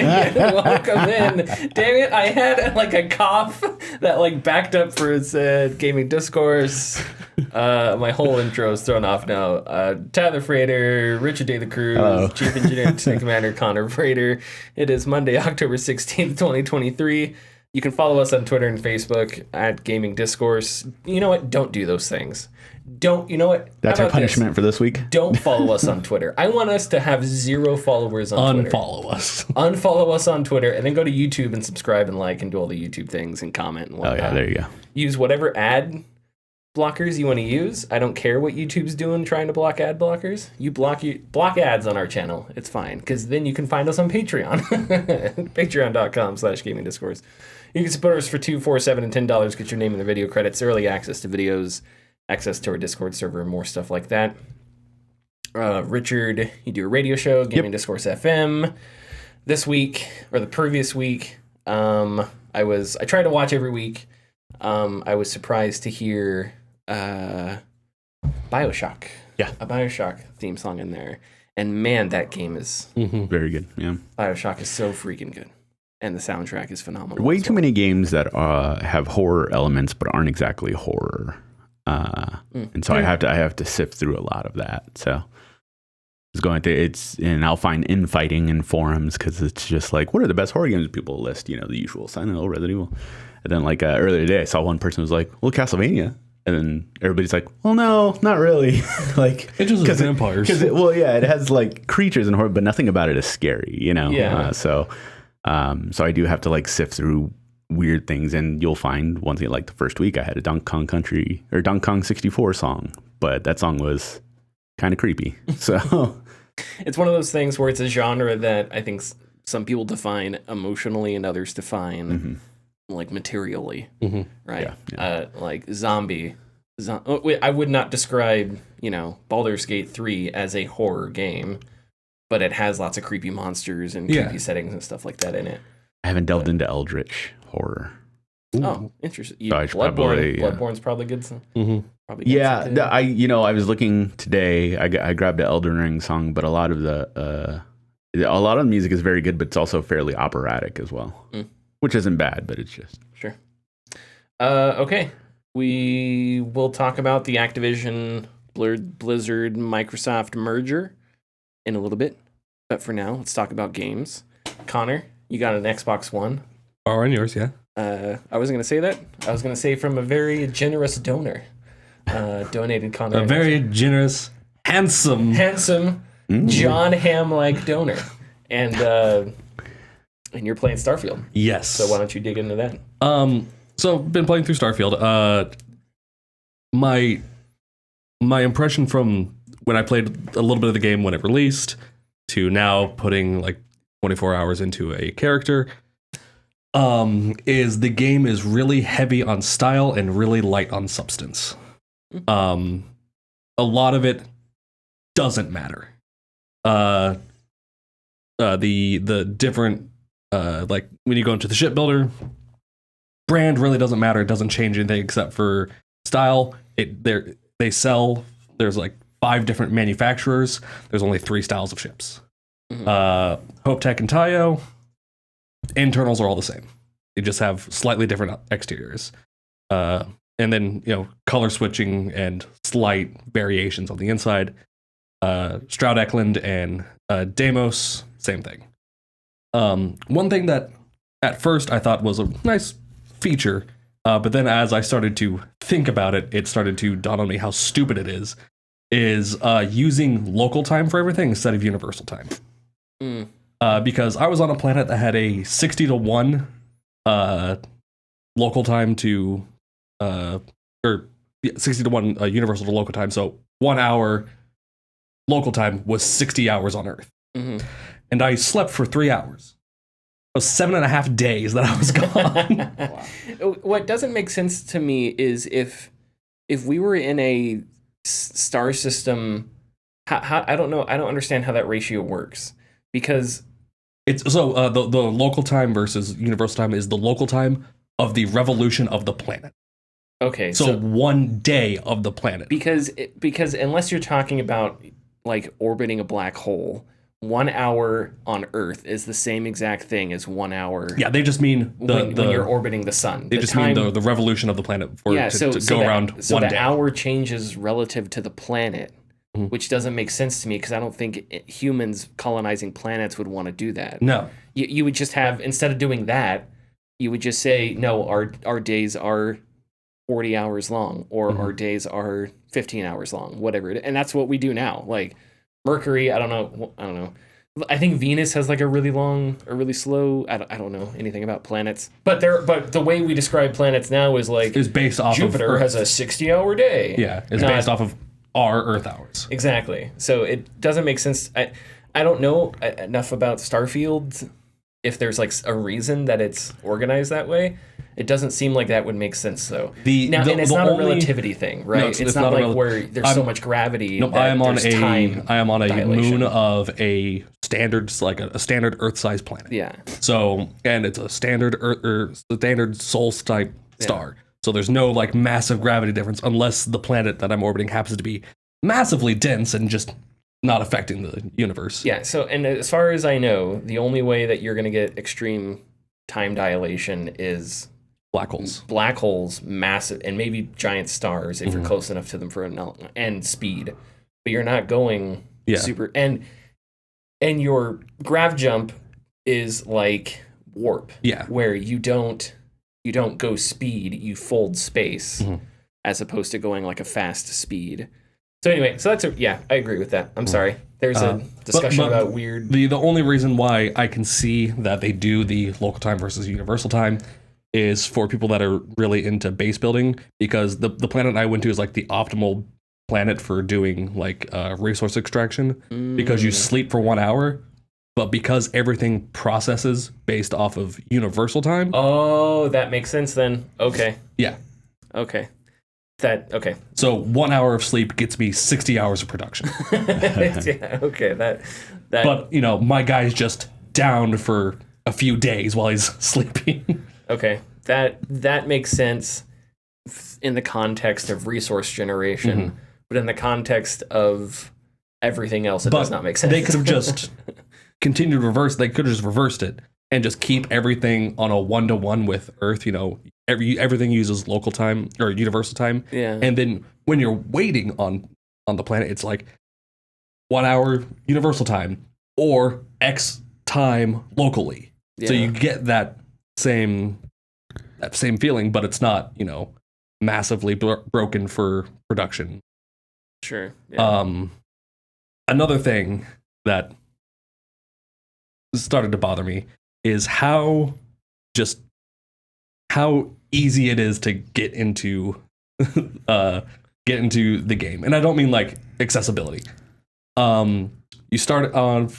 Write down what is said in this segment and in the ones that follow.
Welcome in. Damn it, I had like a cough that like backed up for its gaming discourse. My whole intro is thrown off now. Tyler Frater, Richard Day the Cruz, Hello. Chief Engineer and Commander Connor Frater. It is Monday, October 16th, 2023. You can follow us on Twitter and Facebook at Gaming Discourse. You know what? Don't do those things. You know what? That's our punishment for this week. Don't follow us on Twitter. I want us to have 0 followers on Twitter. Unfollow us. Unfollow us on Twitter, and then go to YouTube and subscribe and like and do all the YouTube things and comment and whatnot. Oh, yeah, there you go. Use whatever ad blockers you want to use. I don't care what YouTube's doing trying to block ad blockers. You block ads on our channel. It's fine, because then you can find us on Patreon. Patreon.com/Gaming Discourse. You can support us for $2, $4, $7, and $10. Get your name in the video credits, early access to videos, access to our Discord server, and more stuff like that. Richard, you do a radio show, Gaming Discourse FM. This week, or the previous week, I try to watch every week. I was surprised to hear Bioshock. Yeah. A Bioshock theme song in there. And man, that game is... Very good, yeah. Bioshock is so freaking good. And the soundtrack is phenomenal. Way too many games that have horror elements but aren't exactly horror. And so I have to sift through a lot of that. So it's going to and I'll find infighting in forums because it's just like, what are the best horror games people list? You know, the usual Silent Hill, Resident Evil. And then like earlier today, I saw one person was like, well, Castlevania. And then everybody's like, well, no, not really. Like, It just has vampires. It has like creatures and horror, but nothing about it is scary, you know? Yeah. So I do have to like sift through weird things, and you'll find one thing like the first week I had a Donkey Kong 64 song, but that song was kind of creepy. So it's one of those things where it's a genre that I think some people define emotionally and others define like materially, right? Yeah. Like zombie. I would not describe, Baldur's Gate 3 as a horror game, but it has lots of creepy monsters and creepy settings and stuff like that in it. I haven't delved into Eldritch horror. Oh, interesting. Probably, Bloodborne's probably good. Probably good yeah, I was looking today. I grabbed an Elden Ring song, but a lot of the music is very good, but it's also fairly operatic as well, which isn't bad, but it's just sure. Okay, we will talk about the Activision Blizzard Microsoft merger in a little bit, but for now, let's talk about games. Connor, you got an Xbox One. Oh, and yours, yeah. I wasn't going to say that. I was going to say from a very generous donor. Donated Connor. A very generous, handsome John Hamm-like donor. And you're playing Starfield. Yes. So why don't you dig into that? So been playing through Starfield. My impression from when I played a little bit of the game when it released to now putting like 24 hours into a character, is the game is really heavy on style and really light on substance. A lot of it doesn't matter. The different like when you go into the shipbuilder, brand really doesn't matter. It doesn't change anything except for style. They sell. There's like 5 different manufacturers. There's only 3 styles of ships. Hope Tech and Tayo, internals are all the same. They just have slightly different exteriors. And then, color switching and slight variations on the inside. Stroud Eklund and Deimos, same thing. One thing that at first I thought was a nice feature, but then as I started to think about it, it started to dawn on me how stupid it is using local time for everything instead of universal time. Because I was on a planet that had a 60-to-1 local time to, or 60-to-1 universal to local time. So 1 hour local time was 60 hours on Earth. And I slept for 3 hours. It was 7.5 days that I was gone. Wow. What doesn't make sense to me is if we were in a star system, how I don't know. I don't understand how that ratio works. Because it's so the local time versus universal time is the local time of the revolution of the planet. Okay, so 1 day of the planet. Because unless you're talking about like orbiting a black hole, 1 hour on Earth is the same exact thing as 1 hour. Yeah, they just mean when you're orbiting the sun. They mean the revolution of the planet to go around 1 day. So the hour changes relative to the planet, which doesn't make sense to me because I don't think humans colonizing planets would want to do that. No. You would just have, instead of doing that, you would just say, no, our days are 40 hours long, or our days are 15 hours long, whatever. And that's what we do now. Like Mercury, I don't know. I think Venus has like a really slow. I don't know anything about planets, but the way we describe planets now is based off Jupiter of has a 60-hour day. Yeah, it's based off of our Earth hours. Exactly. So it doesn't make sense. I don't know enough about Starfield if there's like a reason that it's organized that way. It doesn't seem like that would make sense, though. And it's not a relativity thing, right? No, it's not like where there's so much gravity. No, that I am on a dilation. moon of a standard, like a standard Earth-sized planet. Yeah. So, and it's a standard Earth or standard Sol type star. So there's no like massive gravity difference unless the planet that I'm orbiting happens to be massively dense and just not affecting the universe. Yeah. So, and as far as I know, the only way that you're going to get extreme time dilation is black holes, massive, and maybe giant stars if you're close enough to them and speed, but you're not going super. And your grav jump is like warp, where you don't go speed, you fold space, as opposed to going like a fast speed. So anyway, I agree with that. I'm sorry. There's a discussion about weird. The only reason why I can see that they do the local time versus universal time is for people that are really into base building, because the planet I went to is like the optimal planet for doing like resource extraction, because you sleep for 1 hour, but because everything processes based off of universal time. Oh, that makes sense then. Okay. Yeah. Okay. So 1 hour of sleep gets me 60 hours of production. Yeah, okay. That. But my guy's just down for a few days while he's sleeping. Okay, that makes sense in the context of resource generation, but in the context of everything else, it does not make sense. They could have just continued to reverse. They could have just reversed it and just keep everything on a 1-to-1 with Earth. Everything uses local time or universal time. Yeah. And then when you're waiting on the planet, it's like 1 hour universal time or X time locally. Yeah. So you get that same feeling, but it's not, massively broken for production. Sure. Yeah. Another thing that started to bother me is how easy it is to get into the game. And I don't mean like accessibility. You start on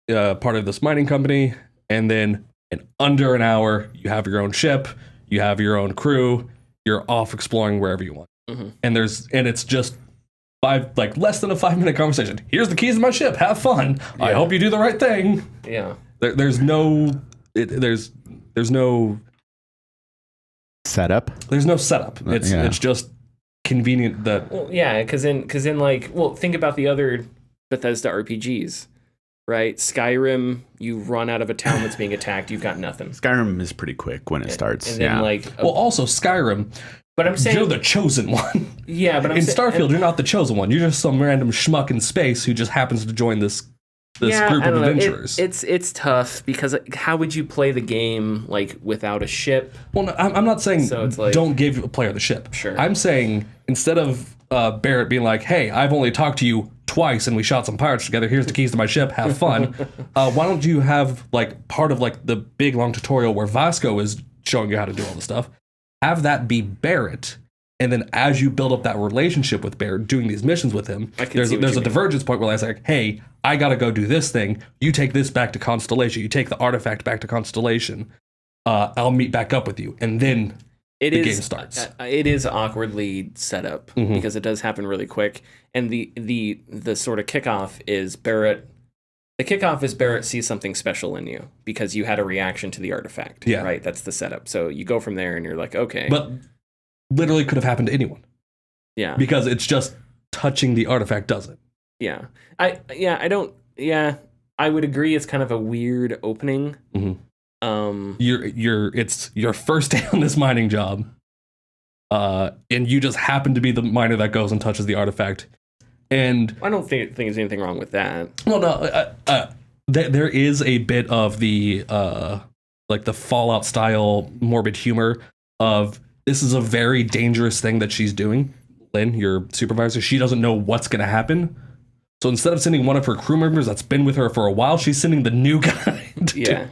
part of this mining company, and then in under an hour, you have your own ship, you have your own crew, you're off exploring wherever you want. And it's just less than a 5-minute conversation. Here's the keys to my ship. Have fun. Yeah. I hope you do the right thing. Yeah. There's no setup. There's no setup. It's just convenient that. Well, yeah, because think about the other Bethesda RPGs. Right, Skyrim, you run out of a town that's being attacked, you've got nothing. Skyrim is pretty quick when it starts. And then also Skyrim, but I'm saying you're the chosen one. Yeah, but in Starfield, you're not the chosen one. You're just some random schmuck in space who just happens to join this group of adventurers. It's tough because how would you play the game without a ship? Well, no, I'm not saying don't give a player the ship. Sure. I'm saying instead of Barrett being like, "Hey, I've only talked to you twice and we shot some pirates together. Here's the keys to my ship. Have fun." Why don't you have part of the big long tutorial where Vasco is showing you how to do all the stuff? Have that be Barrett, and then as you build up that relationship with Barrett, doing these missions with him, there's a divergence point where it's like, "Hey, I gotta go do this thing. You take this back to Constellation. You take the artifact back to Constellation. I'll meet back up with you," and then the game starts. It is awkwardly set up because it does happen really quick. And the sort of kickoff is Barrett. The kickoff is Barrett sees something special in you because you had a reaction to the artifact. Yeah. Right? That's the setup. So you go from there and you're like, okay. But literally could have happened to anyone. Yeah. Because it's just touching the artifact does it. Yeah. I I would agree it's kind of a weird opening. It's your first day on this mining job, and you just happen to be the miner that goes and touches the artifact. And I don't think there's anything wrong with that. Well, no, there is a bit of the like the Fallout style morbid humor of this is a very dangerous thing that she's doing. Lynn, your supervisor, she doesn't know what's going to happen. So instead of sending one of her crew members that's been with her for a while, she's sending the new guy.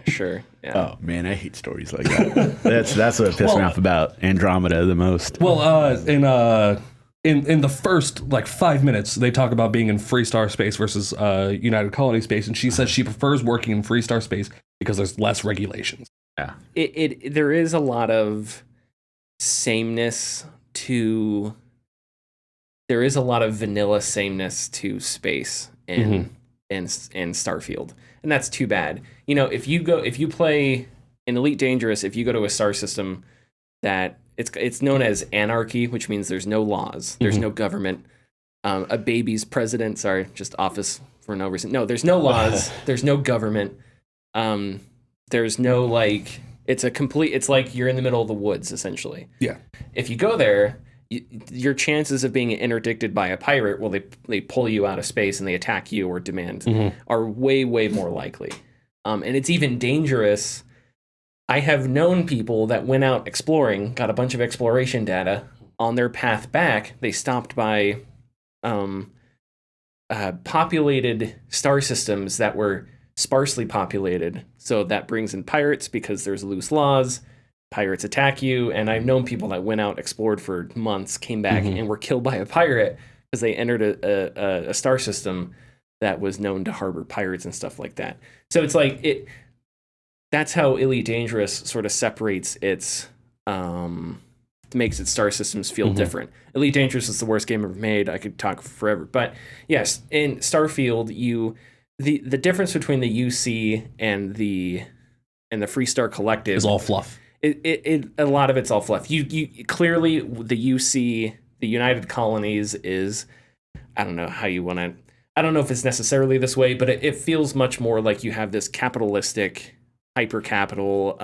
Sure. Yeah. Oh man, I hate stories like that. That's what pissed me off about Andromeda the most. Well, in the first like 5 minutes, they talk about being in Freestar space versus United Colony space, and she says she prefers working in Freestar space because there's less regulations. Yeah, there is a lot of sameness to. There is a lot of vanilla sameness to space and Starfield, and that's too bad. You know, if you play in Elite Dangerous, if you go to a star system that it's known as anarchy, which means there's no laws, there's no government, a baby's president. Sorry, just office for no reason. No, there's no laws, there's no government. There's no like. It's like you're in the middle of the woods essentially. Yeah. If you go there, your chances of being interdicted by a pirate, well, they pull you out of space and they attack you or demand, are way, way more likely. And it's even dangerous. I have known people that went out exploring, got a bunch of exploration data. On their path back, they stopped by populated star systems that were sparsely populated. So that brings in pirates because there's loose laws. Pirates attack you, and I've known people that went out, explored for months, came back, and were killed by a pirate because they entered a star system that was known to harbor pirates and stuff like that. So it's like that's how Elite Dangerous sort of separates its makes its star systems feel different. Elite Dangerous is the worst game ever made. I could talk forever, but yes, in Starfield, the difference between the UC and the Freestar Collective is all fluff. A lot of it's all fluff. You clearly the UC, the United Colonies is, I don't know how you want to. I don't know if it's necessarily this way, but it feels much more like you have this capitalistic, hyper capital.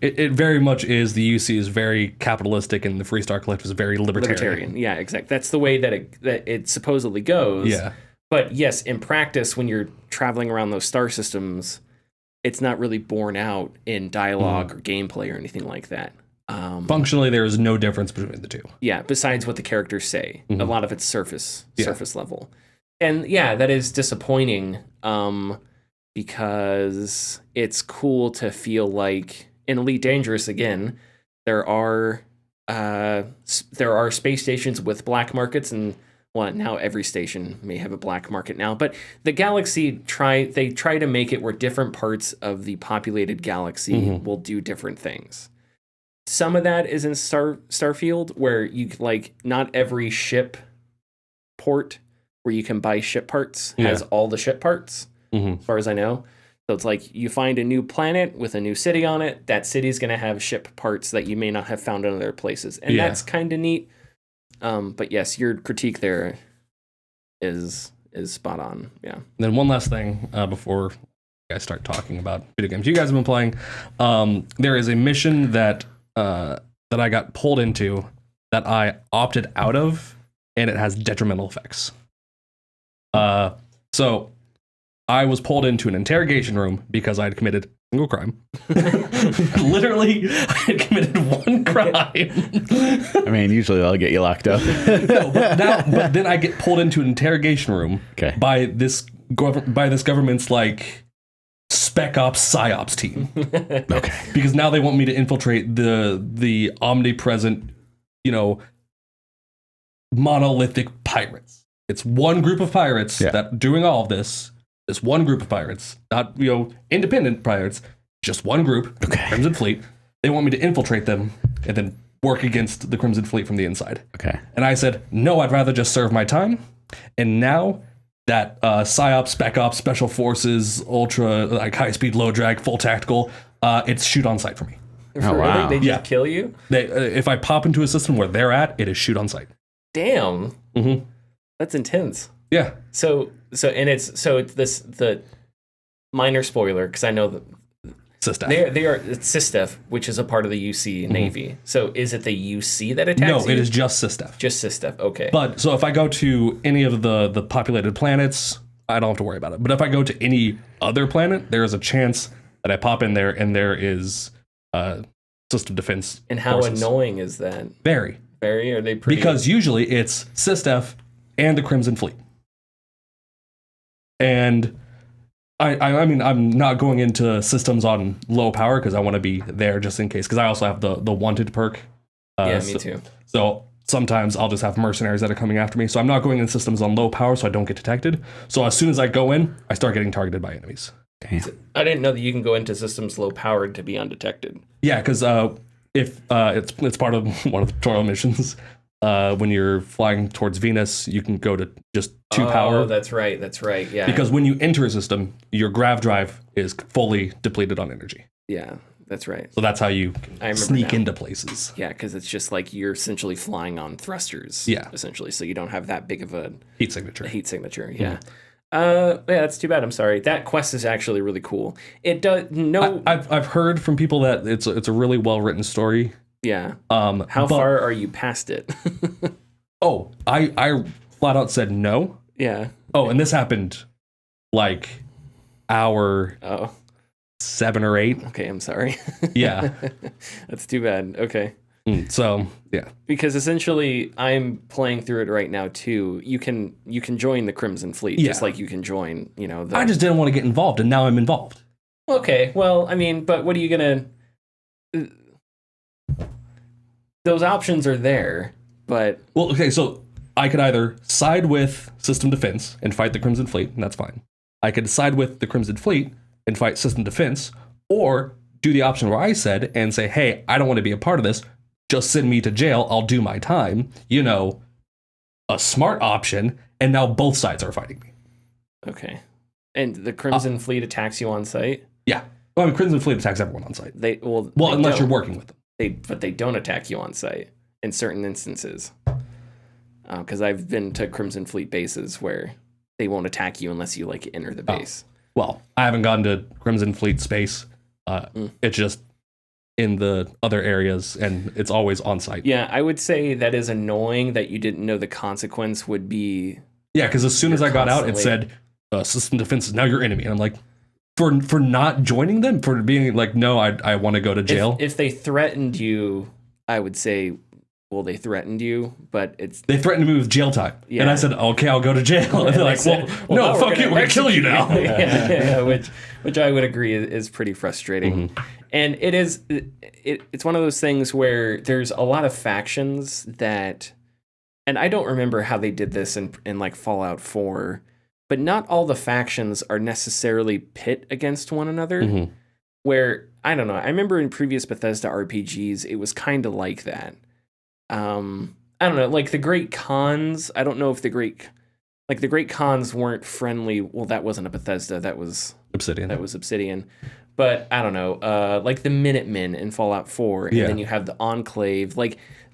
It very much is. The UC is very capitalistic, and the Freestar Collective is very libertarian. Yeah, exactly. That's the way that it supposedly goes. Yeah. But yes, in practice, when you're traveling around those star systems, it's not really borne out in dialogue or gameplay or anything like that. Functionally, there is no difference between the two. Yeah, besides what the characters say. A lot of it's surface level. And yeah, that is disappointing because it's cool to feel like in Elite Dangerous, again, there are space stations with black markets, and well, now every station may have a black market now, but the galaxy try to make it where different parts of the populated galaxy will do different things. Some of that is in Starfield, where you like not every ship port where you can buy ship parts has all the ship parts, as far as I know. So it's like you find a new planet with a new city on it. That city's going to have ship parts that you may not have found in other places, and that's kind of neat. But yes, your critique there is spot on. Yeah. And then one last thing before you guys start talking about video games you guys have been playing. There is a mission that I got pulled into that I opted out of, and it has detrimental effects. So I was pulled into an interrogation room because I had committed a single crime. Literally, I had committed one crime. I mean, usually I'll get you locked up. No, but then I get pulled into an interrogation room by this government's like spec ops psyops team. Okay. Because now they want me to infiltrate the omnipresent, monolithic pirates. It's one group of pirates that doing all of this. This one group of pirates, not independent pirates, just one group, Crimson Fleet. They want me to infiltrate them and then work against the Crimson Fleet from the inside. Okay. And I said, no, I'd rather just serve my time. And now that PsyOps, Spec Ops, Special Forces, Ultra, like high speed, low drag, full tactical, it's shoot on sight for me. Oh, wow. Really? They just kill you? If I pop into a system where they're at, it is shoot on sight. Damn. That's intense. Yeah. So it's this the minor spoiler, because I know that System. they are it's Systef, which is a part of the UC Navy. So is it the UC that attacks No, you? it is just System. Just Systef. Okay. But so if I go to any of the populated planets, I don't have to worry about it. But if I go to any other planet, there is a chance that I pop in there and there is system defense. And how forces. annoying is that? Very. Very? Are they pretty? Because usually it's Systef and the Crimson Fleet. And I mean, I'm not going into systems on low power because I want to be there just in case. Because I also have the wanted perk. Yeah, me too. So sometimes I'll just have mercenaries that are coming after me. So I'm not going in systems on low power so I don't get detected. So as soon as I go in, I start getting targeted by enemies. Damn. I didn't know that you can go into systems low powered to be undetected. Yeah, because if it's part of one of the tutorial missions. When you're flying towards Venus, you can go to just 2 power. Oh, that's right. That's right. Yeah. Because when you enter a system, your grav drive is fully depleted on energy. Yeah, that's right. So that's how you sneak now. into places. Yeah, because it's just like you're essentially flying on thrusters. Yeah. Essentially, so you don't have that big of a Heat signature. Yeah. Yeah, that's too bad. I'm sorry. That quest is actually really cool. It does no. I've heard from people that it's a really well written story. Yeah. How far are you past it? Oh, I flat out said no. Yeah. Oh, and this happened like hour 7 or 8. Okay, I'm sorry. Yeah. That's too bad. Okay. So yeah. Because essentially, I'm playing through it right now too. You can join the Crimson Fleet just like you can join. I just didn't want to get involved, and now I'm involved. Okay. Well, I mean, but what are you gonna? Those options are there, but well, okay. So I could either side with System Defense and fight the Crimson Fleet, and that's fine. I could side with the Crimson Fleet and fight System Defense, or do the option where I said and say, "Hey, I don't want to be a part of this. Just send me to jail. I'll do my time." A smart option, and now both sides are fighting me. Okay. And the Crimson Fleet attacks you on site? Yeah. Well, I mean, Crimson Fleet attacks everyone on site. Well, unless you're working with them. But they don't attack you on site in certain instances. Because I've been to Crimson Fleet bases where they won't attack you unless you enter the base. Well, I haven't gone to Crimson Fleet space. It's just in the other areas, and it's always on site. Yeah, I would say that is annoying that you didn't know the consequence would be. Yeah, because as soon as I got out, it said System Defense is now your enemy, and I'm like, for not joining them, for being like, no, I want to go to jail. If they threatened you, I would say, well, they threatened you, but they threatened me with jail time, and I said, okay, I'll go to jail. And they're like, well, no, fuck you, we're gonna kill you now. yeah, which I would agree is pretty frustrating. Mm-hmm. And it's one of those things where there's a lot of factions that, and I don't remember how they did this in Fallout 4. But not all the factions are necessarily pit against one another. Mm-hmm. Where, I don't know, I remember in previous Bethesda RPGs, it was kind of like that. I don't know, the Great Khans, I don't know if the Great Khans weren't friendly. Well, that wasn't a Bethesda, that was Obsidian. But, I don't know, the Minutemen in Fallout 4, and then you have the Enclave.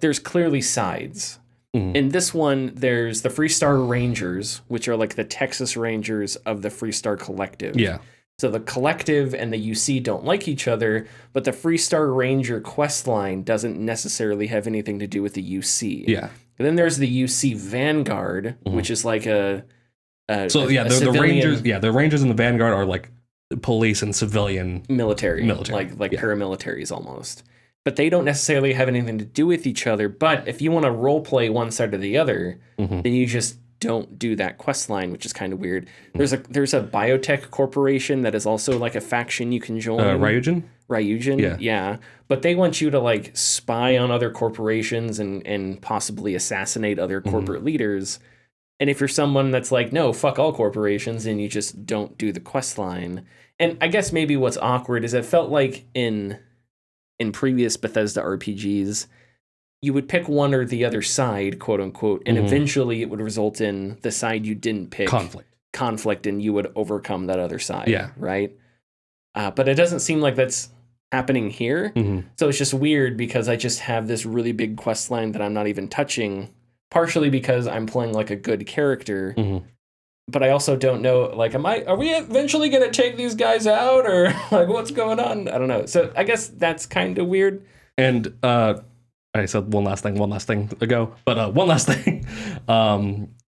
There's clearly sides. In this one, there's the Freestar Rangers, which are the Texas Rangers of the Freestar Collective. Yeah. So the Collective and the UC don't like each other, but the Freestar Ranger quest line doesn't necessarily have anything to do with the UC. Yeah. And then there's the UC Vanguard, which is the Rangers. Yeah, the Rangers and the Vanguard are police and civilian military. Paramilitaries almost. But they don't necessarily have anything to do with each other. But if you want to role play one side or the other, then you just don't do that quest line, which is kind of weird. There's a biotech corporation that is also a faction you can join. Ryujin? Yeah. But they want you to spy on other corporations and possibly assassinate other corporate leaders. And if you're someone that's no, fuck all corporations, and you just don't do the quest line. And I guess maybe what's awkward is it felt like in previous Bethesda RPGs, you would pick one or the other side, quote unquote, and eventually it would result in the side you didn't pick. Conflict, and you would overcome that other side. Yeah. Right? But it doesn't seem like that's happening here. So it's just weird because I just have this really big quest line that I'm not even touching, partially because I'm playing a good character. but I also don't know, like, are we eventually going to take these guys out, or like what's going on? I don't know. So I guess that's kind of weird. And I said one last thing ago, but one last thing.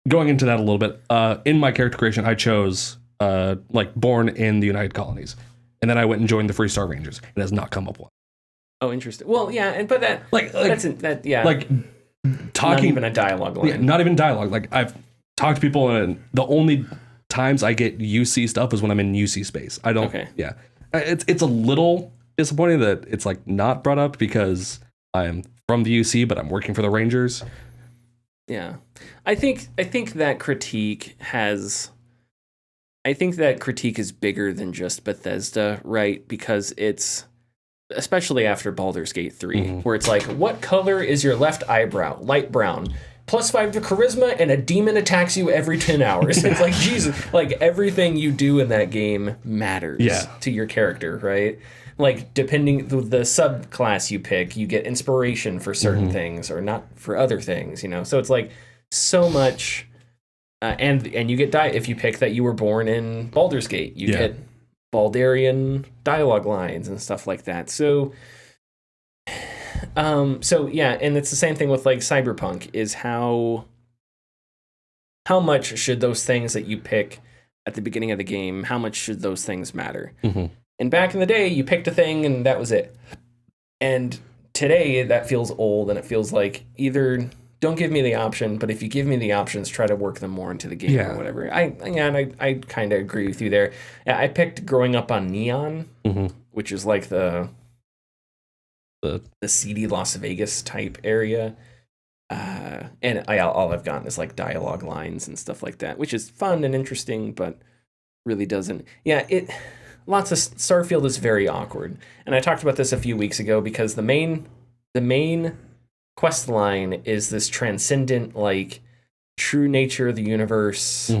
Going into that a little bit, in my character creation, I chose like born in the United Colonies, and then I went and joined the Freestar Rangers. It has not come up one. Oh, interesting. Well, yeah, but that yeah, like talking, not even a dialogue line. Yeah, not even dialogue. Like I've talked to people, and the only times I get UC stuff is when I'm in UC space. I don't. Okay. Yeah, it's a little disappointing that it's like not brought up because I'm from the UC, but I'm working for the Rangers. Yeah, I think that critique is bigger than just Bethesda, right? Because it's, especially after Baldur's Gate 3, where it's like, what color is your left eyebrow? Light brown. +5 to charisma, and a demon attacks you every 10 hours. It's like, Jesus, like everything you do in that game matters to your character, right? Like, depending the subclass you pick, you get inspiration for certain things or not for other things, you know? So it's like so much, and you get if you pick that you were born in Baldur's Gate, you get Baldarian dialogue lines and stuff like that. So yeah, and it's the same thing with like Cyberpunk, is how much should those things that you pick at the beginning of the game, how much should those things matter? And back in the day, you picked a thing and that was it. And today, that feels old, and it feels like either don't give me the option, but if you give me the options, try to work them more into the game or whatever. I kind of agree with you there. I picked growing up on Neon, which is like the seedy Las Vegas type area. And all I've gotten is like dialogue lines and stuff like that, which is fun and interesting, but really doesn't. Yeah, lots of Starfield is very awkward. And I talked about this a few weeks ago because the main quest line is this transcendent, like, true nature of the universe,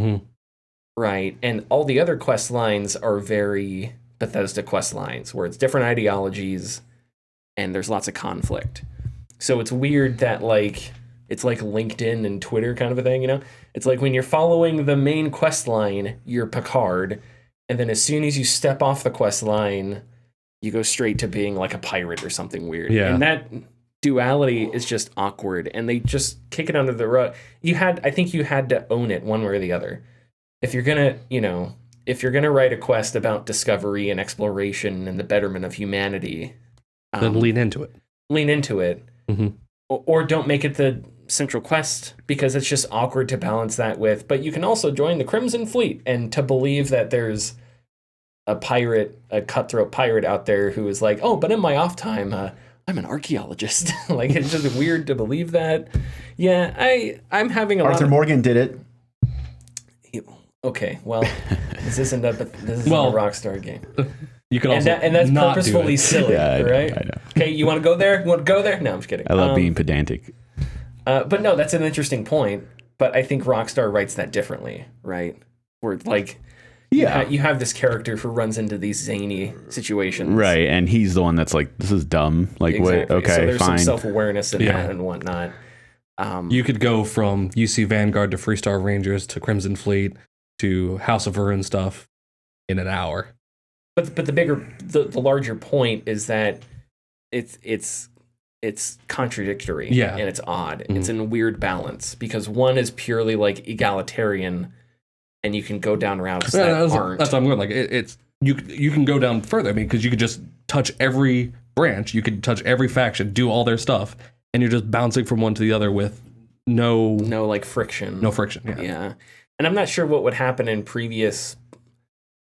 right? And all the other quest lines are very Bethesda quest lines, where it's different ideologies and there's lots of conflict. So it's weird that, like, it's like LinkedIn and Twitter kind of a thing, you know? It's like when you're following the main quest line, you're Picard, and then as soon as you step off the quest line, you go straight to being like a pirate or something weird. Yeah. And that duality is just awkward, and they just kick it under the rug. I think you had to own it one way or the other. If you're gonna write a quest about discovery and exploration and the betterment of humanity, then lean into it. Or don't make it the central quest, because it's just awkward to balance that with. But you can also join the Crimson Fleet, and to believe that there's a cutthroat pirate out there who is like, oh, but in my off time, I'm an archaeologist. Like, it's just weird to believe that. Yeah, I'm having Arthur Morgan did it. Okay, well, this isn't a Rockstar game. You can also and that's not purposefully silly, right? I know. Okay, you want to go there? No, I'm just kidding. I love being pedantic. But no, that's an interesting point. But I think Rockstar writes that differently, right? Where, like, you have this character who runs into these zany situations, Right, and he's the one that's like, this is dumb. Like, exactly. what? Okay, so there's fine. some self-awareness in that and whatnot. You could go from UC Vanguard to Freestar Rangers to Crimson Fleet to House of Ruin stuff in an hour. But the larger point is that it's contradictory, and it's odd. It's in a weird balance, because one is purely like egalitarian, and you can go down routes that aren't. That's what I'm going. Like it's you can go down further. I mean, because you could just touch every branch, you could touch every faction, do all their stuff, and you're just bouncing from one to the other with no like friction. No friction. Yeah. And I'm not sure what would happen in previous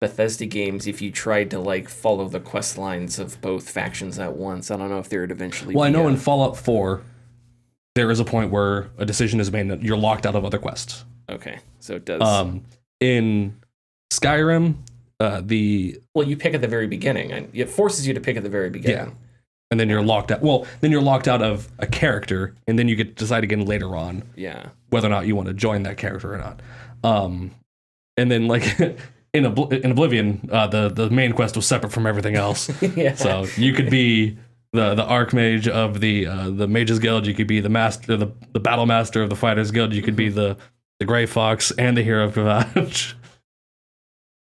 Bethesda games if you tried to like follow the quest lines of both factions at once. I don't know if there would eventually. Well, I know in Fallout 4, there is a point where a decision is made that you're locked out of other quests. Okay, so it does. In Skyrim, you pick at the very beginning, and it forces you to pick at the very beginning. Yeah, and then you're locked out. Well, then you're locked out of a character, and then you get to decide again later on. Yeah, whether or not you want to join that character or not. And then like in Oblivion, the main quest was separate from everything else. Yeah. So you could be the Archmage of the Mages Guild. You could be the master, the Battle Master of the Fighters Guild. You could be the the Gray Fox and the Hero of Kavach.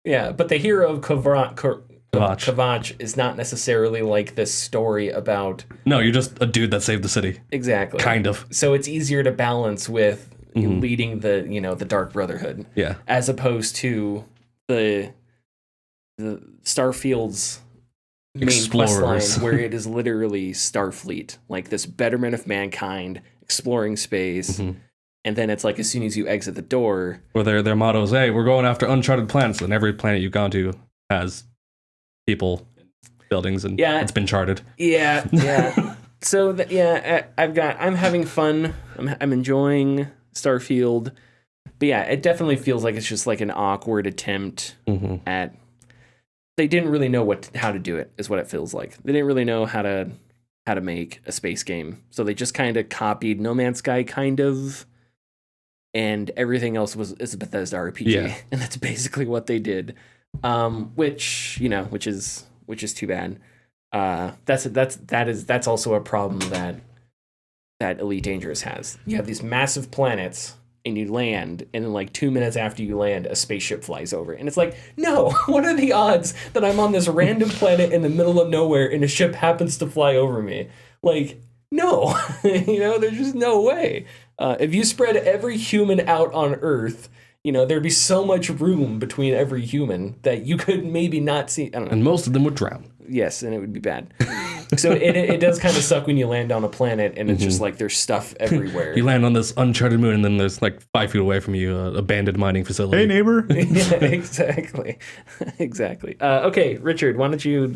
Yeah, but the hero of Kavach is not necessarily like this story about... No, you're just a dude that saved the city. Exactly. Kind of. So it's easier to balance with leading the, the Dark Brotherhood. Yeah. As opposed to the Starfield's main quest line, where it is literally Starfleet, like this betterment of mankind, exploring space. And then it's like as soon as you exit the door... Well, their motto is, hey, we're going after uncharted planets. And every planet you've gone to has people, buildings, and it's been charted. Yeah. So, I'm having fun. I'm enjoying Starfield. But yeah, it definitely feels like it's just like an awkward attempt at... They didn't really know how to do it, is what it feels like. They didn't really know how to make a space game. So they just kind of copied No Man's Sky, kind of... And everything else is a Bethesda RPG, and that's basically what they did. Which is too bad. That's also a problem that Elite Dangerous has. You have these massive planets, and you land, and then like 2 minutes after you land, a spaceship flies over, and it's like, no, what are the odds that I'm on this random planet in the middle of nowhere, and a ship happens to fly over me? Like, no, there's just no way. If you spread every human out on Earth, there'd be so much room between every human that you could maybe not see. I don't know. And most of them would drown. Yes, and it would be bad. So it does kind of suck when you land on a planet and it's just like there's stuff everywhere. You land on this uncharted moon and then there's like 5 feet away from you, an abandoned mining facility. Hey, neighbor. Yeah, exactly. Okay, Richard, why don't you...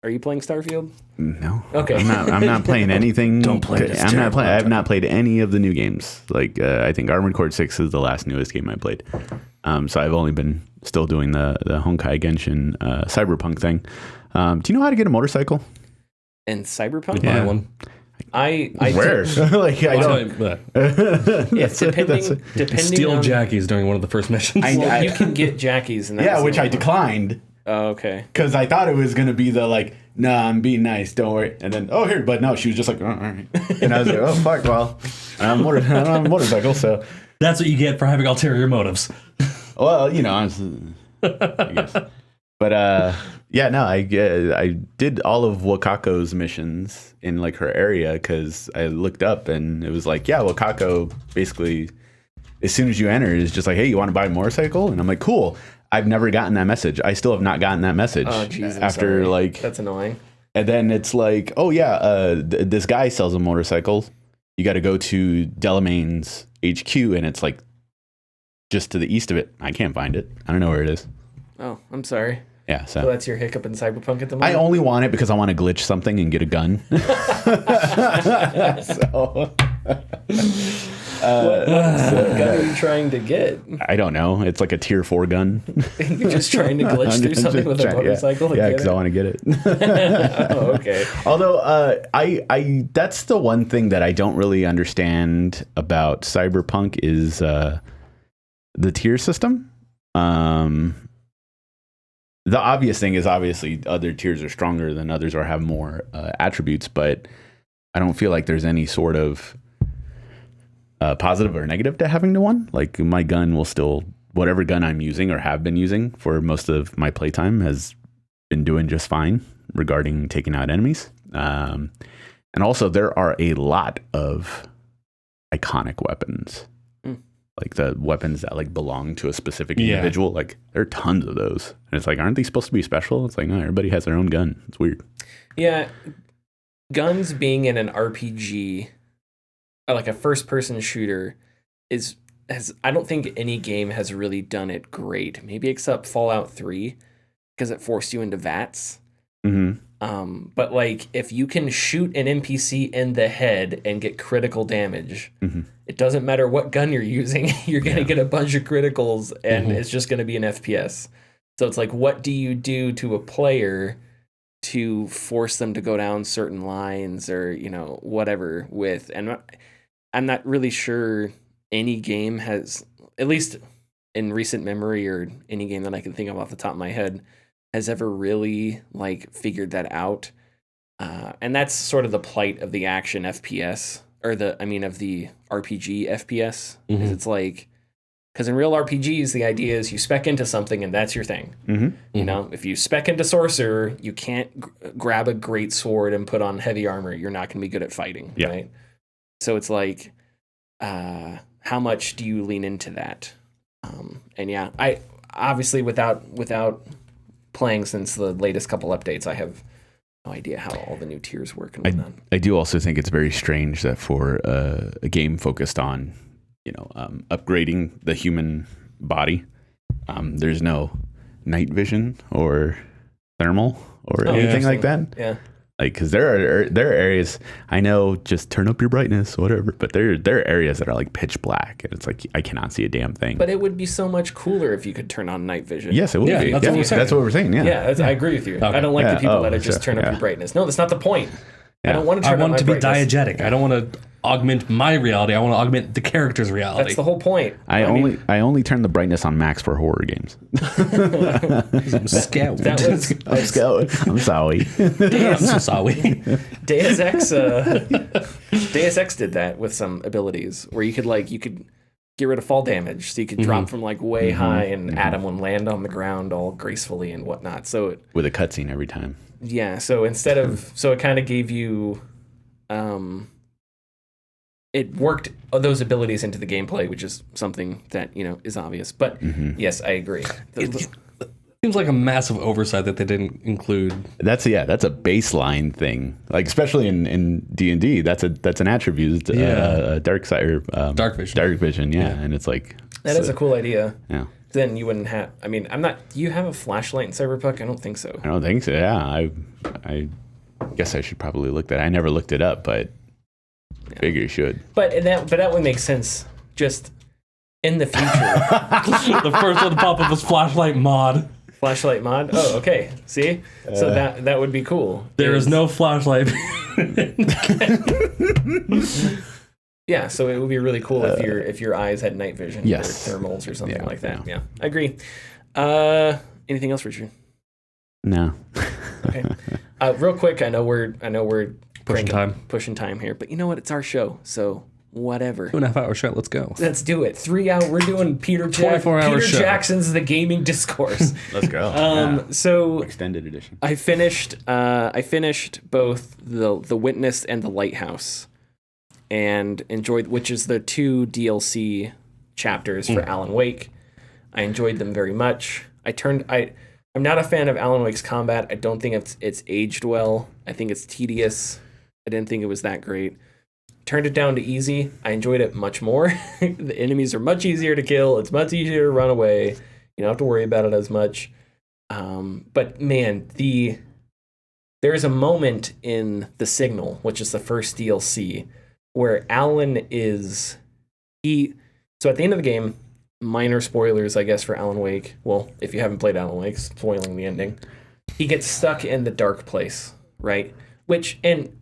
Are you playing Starfield? No. Okay. I'm not playing anything. Don't play this. I have not played any of the new games. Like I think Armored Core 6 is the last newest game I played. So I've only been still doing the Honkai Genshin Cyberpunk thing. Do you know how to get a motorcycle? In Cyberpunk? Buy one. I Where? Like I don't. Depending Steal on Jackies during one of the first missions. you can get Jackies and which I declined. Oh, okay. Because I thought it was going to be the like, nah, I'm being nice, don't worry. And then, oh, here, but no, she was just like, oh, all right. And I was like, oh, fuck, well, I don't have a motorcycle, so. That's what you get for having ulterior motives. Well, I guess. But, I did all of Wakako's missions in like her area because I looked up and it was like, yeah, Wakako basically, as soon as you enter, is just like, hey, you want to buy a motorcycle? And I'm like, cool. I've never gotten that message. I still have not gotten that message. Oh, geez, after like that's annoying. And then it's like, oh yeah, this guy sells a motorcycle. You got to go to Delamain's HQ, and it's like just to the east of it. I can't find it. I don't know where it is. Oh, I'm sorry. Yeah, so that's your hiccup in Cyberpunk at the moment. I only want it because I want to glitch something and get a gun. So. What gun are you trying to get? I don't know. It's like a tier 4 gun. You're just trying to glitch through something with a motorcycle? Yeah, because I want to get it. Oh, okay. Although I that's the one thing that I don't really understand about Cyberpunk is the tier system. The obvious thing is obviously other tiers are stronger than others or have more attributes, but I don't feel like there's any sort of positive or negative to having to one. Like my gun will still, whatever gun I'm using or have been using for most of my playtime has been doing just fine regarding taking out enemies. And also there are a lot of iconic weapons. Like the weapons that like belong to a specific individual. Like there are tons of those. And it's like, aren't they supposed to be special? It's like, no, everybody has their own gun. It's weird. Yeah. Guns being in an RPG, or like a first person shooter, I don't think any game has really done it great. Maybe except Fallout 3, because it forced you into VATS. Mm-hmm. But like if you can shoot an NPC in the head and get critical damage, it doesn't matter what gun you're using, you're going to get a bunch of criticals and it's just going to be an FPS. So it's like, what do you do to a player to force them to go down certain lines or, whatever with, and I'm not really sure any game has, at least in recent memory or any game that I can think of off the top of my head, has ever really like figured that out. And that's sort of the plight of the action FPS or of the RPG FPS. Is it's like Because in real RPGs, the idea is you spec into something and that's your thing. You know, if you spec into sorcerer, you can't grab a great sword and put on heavy armor. You're not going to be good at fighting, right? So it's like, how much do you lean into that? And yeah, I obviously without playing since the latest couple updates, I have no idea how all the new tiers work and whatnot. I do also think it's very strange that for a game focused on, upgrading the human body, there's no night vision or thermal or anything like that. Yeah. Like, because there are areas, I know, just turn up your brightness, whatever, but there are areas that are like pitch black, and it's like I cannot see a damn thing. But it would be so much cooler if you could turn on night vision. Yes, it would be. That's what we're saying. Yeah, I agree with you. Okay. I don't like the people that just turn up your brightness. No, that's not the point. I don't want to turn on my brightness. I want it to be diegetic. I don't want to augment my reality. I want to augment the character's reality. That's the whole point. I only turn the brightness on max for horror games. I'm scared. I'm scared. I'm sorry. I'm so sorry. Deus Ex did that with some abilities where you could get rid of fall damage, so you could drop from like way high, and Adam would land on the ground all gracefully and whatnot. So with a cutscene every time. Yeah. So instead of it kind of gave you, it worked those abilities into the gameplay, which is something that is obvious. But yes, I agree. It seems like a massive oversight that they didn't include. That's a baseline thing. Like especially in D&D, that's an attribute. Dark side or dark vision. Dark vision. Yeah, and it's like that is a cool idea. Yeah. Then you wouldn't have. I mean, I'm not. Do you have a flashlight in Cyberpunk? I don't think so. I don't think so. Yeah, I guess I should probably look that. I never looked it up, but figure you should. But that would make sense. Just in the future. The first one to pop up was flashlight mod. Flashlight mod. Oh, okay. See, so that would be cool. There is no flashlight. Yeah, so it would be really cool if your eyes had night vision or thermals or something like that. Yeah, I agree. Anything else, Richard? No. Okay. Real quick, I know we're pushing time here, but you know what? It's our show, so whatever. 2.5 hour show. Let's go. Let's do it. 3 hour. We're doing Peter 24-hour show. Jackson's The Gaming Discourse. Let's go. So extended edition. I finished both the Witness and the Lighthouse, and enjoyed, which is the 2 DLC chapters for Alan Wake. I enjoyed them very much. I'm not a fan of Alan Wake's combat. I don't think it's aged well. I think it's tedious. I didn't think it was that great. Turned it down to easy. I enjoyed it much more. The enemies are much easier to kill. It's much easier to run away. You don't have to worry about it as much. But man, there is a moment in The Signal, which is the first DLC, where Alan so at the end of the game, minor spoilers, I guess, for Alan Wake. Well, if you haven't played Alan Wake, spoiling the ending. He gets stuck in the dark place, right? And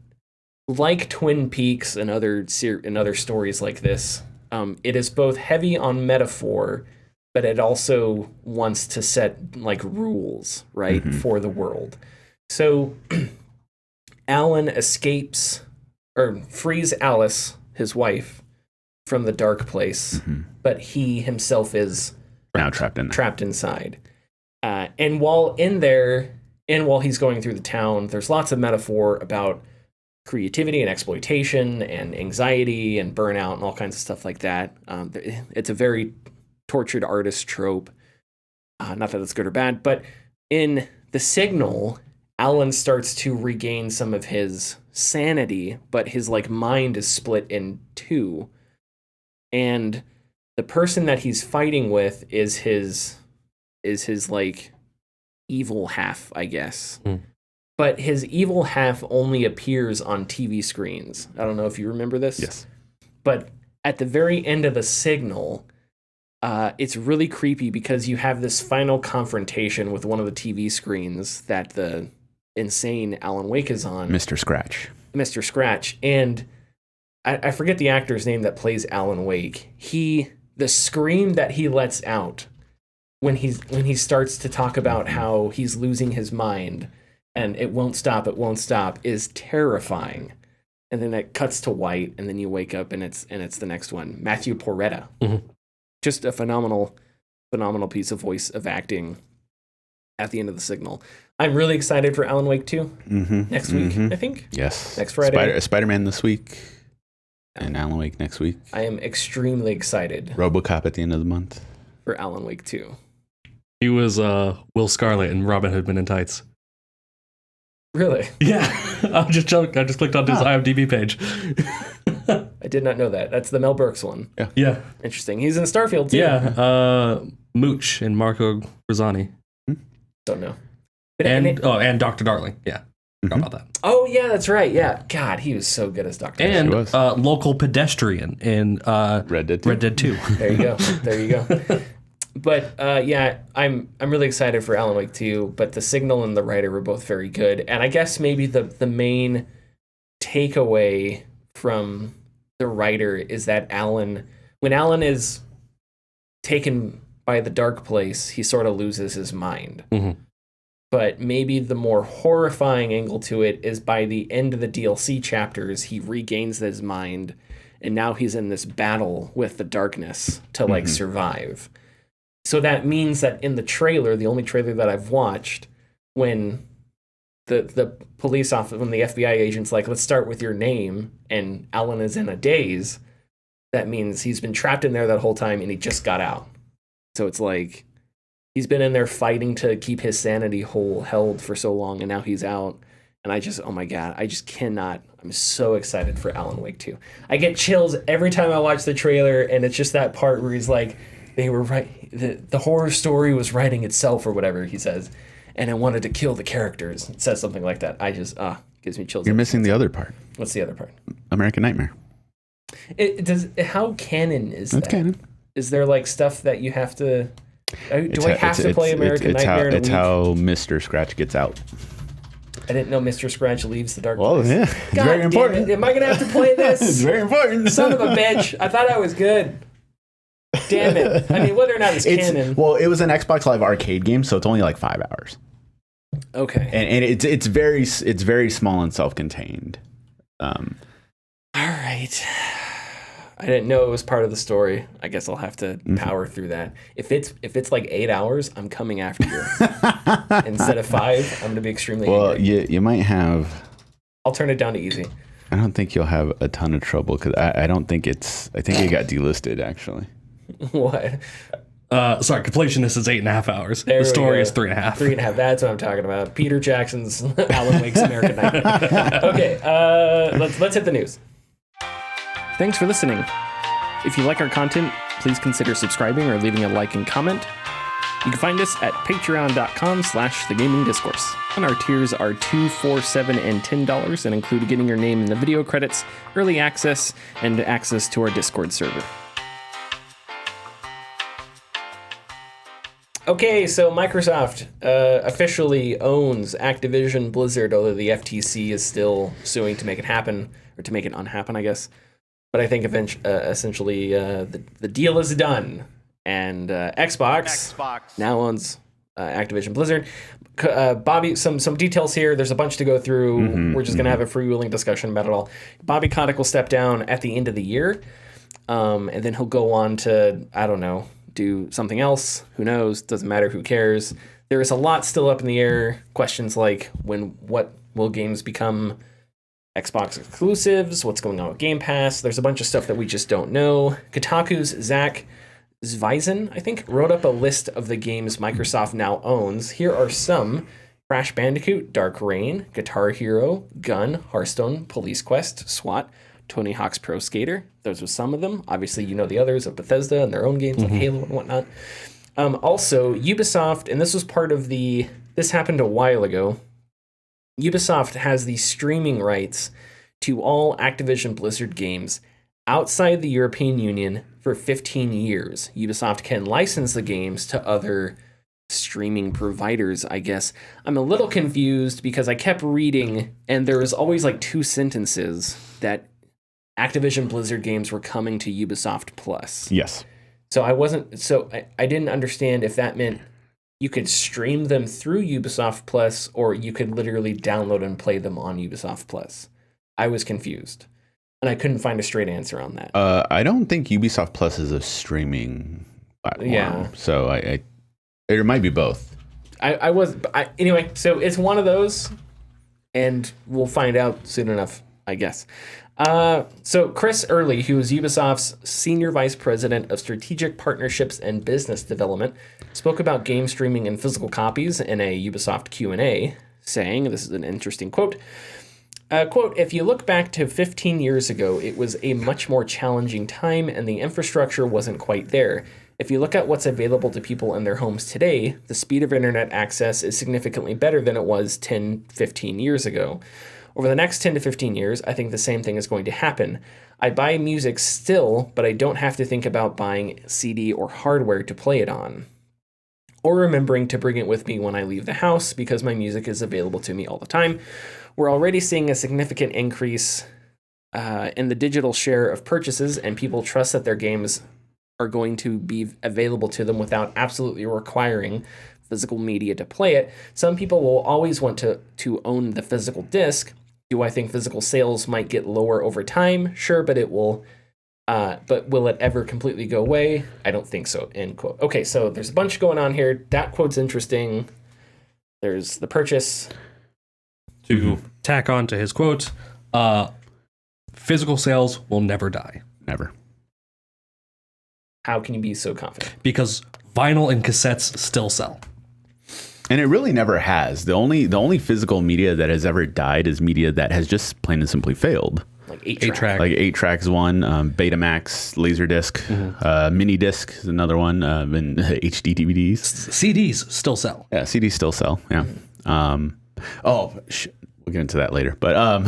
like Twin Peaks and other stories like this, it is both heavy on metaphor, but it also wants to set like rules, right, for the world. So Alan frees Alice, his wife, from the dark place, but he himself is now trapped inside. And while in there, and while he's going through the town, there's lots of metaphor about creativity and exploitation and anxiety and burnout and all kinds of stuff like that. It's a very tortured artist trope. Not that it's good or bad, but in The Signal, Alan starts to regain some of his sanity, but his like mind is split in 2. And the person that he's fighting with is his like evil half, I guess. But his evil half only appears on TV screens. I don't know if you remember this. Yes. But at the very end of The Signal, it's really creepy because you have this final confrontation with one of the TV screens that the insane Alan Wake is on. Mr. Scratch. And I forget the actor's name that plays Alan Wake. The scream that he lets out when he starts to talk about how he's losing his mind and it won't stop is terrifying. And then it cuts to white, and then you wake up and it's the next one. Matthew Porretta. just a phenomenal piece of voice of acting at the end of the signal. I'm really excited for Alan Wake 2 next week, I think. Yes. Next Friday. Spider-Man this week and Alan Wake next week. I am extremely excited. RoboCop at the end of the month. For Alan Wake 2. He was Will Scarlet in Robin Hood Men in Tights. Really? Yeah. I just clicked on his IMDb page. I did not know that. That's the Mel Brooks one. Yeah. Interesting. He's in Starfield too. Yeah. Mooch and Marco Grazzani. Don't know. And Dr. Darling. Yeah. Forgot about that. Oh, yeah, that's right. Yeah. God, he was so good as Dr. And Darling. local pedestrian in Red Dead 2. There you go. But yeah, I'm really excited for Alan Wake 2, but the signal and the writer were both very good. And I guess maybe the main takeaway from the writer is that when Alan is taken by the dark place, he sort of loses his mind. Mm-hmm. But maybe the more horrifying angle to it is by the end of the DLC chapters, he regains his mind, and now he's in this battle with the darkness to survive. So that means that in the trailer, the only trailer that I've watched, when the police officer, when the FBI agent's like, let's start with your name, and Alan is in a daze, that means he's been trapped in there that whole time and he just got out. So it's like he's been in there fighting to keep his sanity held for so long, and now he's out. And oh my God, I just cannot. I'm so excited for Alan Wake 2. I get chills every time I watch the trailer, and it's just that part where he's like, they were right. The horror story was writing itself, or whatever he says, and I wanted to kill the characters. It says something like that. I just gives me chills. You're missing the other part. What's the other part? American Nightmare. How canon is that? It's canon. Is there like stuff that you have to? Do I have to play American Nightmare? It's how Mr. Scratch gets out. I didn't know Mr. Scratch leaves the dark place. Yeah, it's very important. Am I gonna have to play this? It's very important. Son of a bitch! I thought I was good. Damn it! I mean, whether or not it's canon. Well, it was an Xbox Live Arcade game, so it's only like 5 hours. Okay. And it's very small and self-contained. All right. I didn't know it was part of the story. I guess I'll have to power through that. If it's like 8 hours, I'm coming after you. Instead of 5, I'm gonna be extremely angry. Well, you might have. I'll turn it down to easy. I don't think you'll have a ton of trouble because I don't think it's. I think it got delisted actually. What? Sorry, completionist is 8.5 hours. There the story go. is 3.5. 3.5. That's what I'm talking about. Peter Jackson's Alan Wake's American Nightmare. Okay, let's hit the news. Thanks for listening. If you like our content, please consider subscribing or leaving a like and comment. You can find us at patreon.com/thegamingdiscourse. And our tiers are $2, $4, $7, and $10 and include getting your name in the video credits, early access, and access to our Discord server. Okay, so Microsoft officially owns Activision Blizzard, although the FTC is still suing to make it happen, or to make it unhappen, I guess. But I think essentially the deal is done, and Xbox now owns Activision Blizzard. Bobby, some details here. There's a bunch to go through. We're just going to have a freewheeling discussion about it all. Bobby Kotick will step down at the end of the year, and then he'll go on to, I don't know, do something else. Who knows? Doesn't matter. Who cares? There is a lot still up in the air. Questions like what will games become Xbox exclusives? What's going on with Game Pass? There's a bunch of stuff that we just don't know. Kotaku's Zach Zweisen, I think, wrote up a list of the games Microsoft now owns. Here are some: Crash Bandicoot, Dark Reign, Guitar Hero, Gun, Hearthstone, Police Quest, SWAT, Tony Hawk's Pro Skater. Those are some of them. Obviously, you know the others of Bethesda and their own games like Halo and whatnot. Also, Ubisoft, and this was part of this happened a while ago. Ubisoft has the streaming rights to all Activision Blizzard games outside the European Union for 15 years. Ubisoft can license the games to other streaming providers, I guess. I'm a little confused because I kept reading, and there was always like 2 sentences that Activision Blizzard games were coming to Ubisoft Plus. Yes. So I didn't understand if that meant you could stream them through Ubisoft Plus or you could literally download and play them on Ubisoft Plus. I was confused, and I couldn't find a straight answer on that. I don't think Ubisoft Plus is a streaming platform. Yeah. So it might be both. Anyway, so it's one of those, and we'll find out soon enough, I guess. So Chris Early, who is Ubisoft's Senior Vice President of Strategic Partnerships and Business Development, spoke about game streaming and physical copies in a Ubisoft Q&A, saying, this is an interesting quote, quote, "If you look back to 15 years ago, it was a much more challenging time and the infrastructure wasn't quite there. If you look at what's available to people in their homes today, the speed of internet access is significantly better than it was 10, 15 years ago. Over the next 10 to 15 years, I think the same thing is going to happen. I buy music still, but I don't have to think about buying CD or hardware to play it on, or remembering to bring it with me when I leave the house because my music is available to me all the time. We're already seeing a significant increase in the digital share of purchases, and people trust that their games are going to be available to them without absolutely requiring physical media to play it. Some people will always want to own the physical disc. Do I think physical sales might get lower over time? Sure, but it will. But will it ever completely go away? I don't think so." End quote. Okay, so there's a bunch going on here. That quote's interesting. There's the purchase. To tack on to his quote, physical sales will never die. Never. How can you be so confident? Because vinyl and cassettes still sell. And it really never has. The only physical media that has ever died is media that has just plain and simply failed. Like 8-track. Like 8-track's one, Betamax, Laserdisc, Mini Disc is another one, and HD DVDs. CDs still sell. Yeah, CDs still sell. Yeah. We'll get into that later. But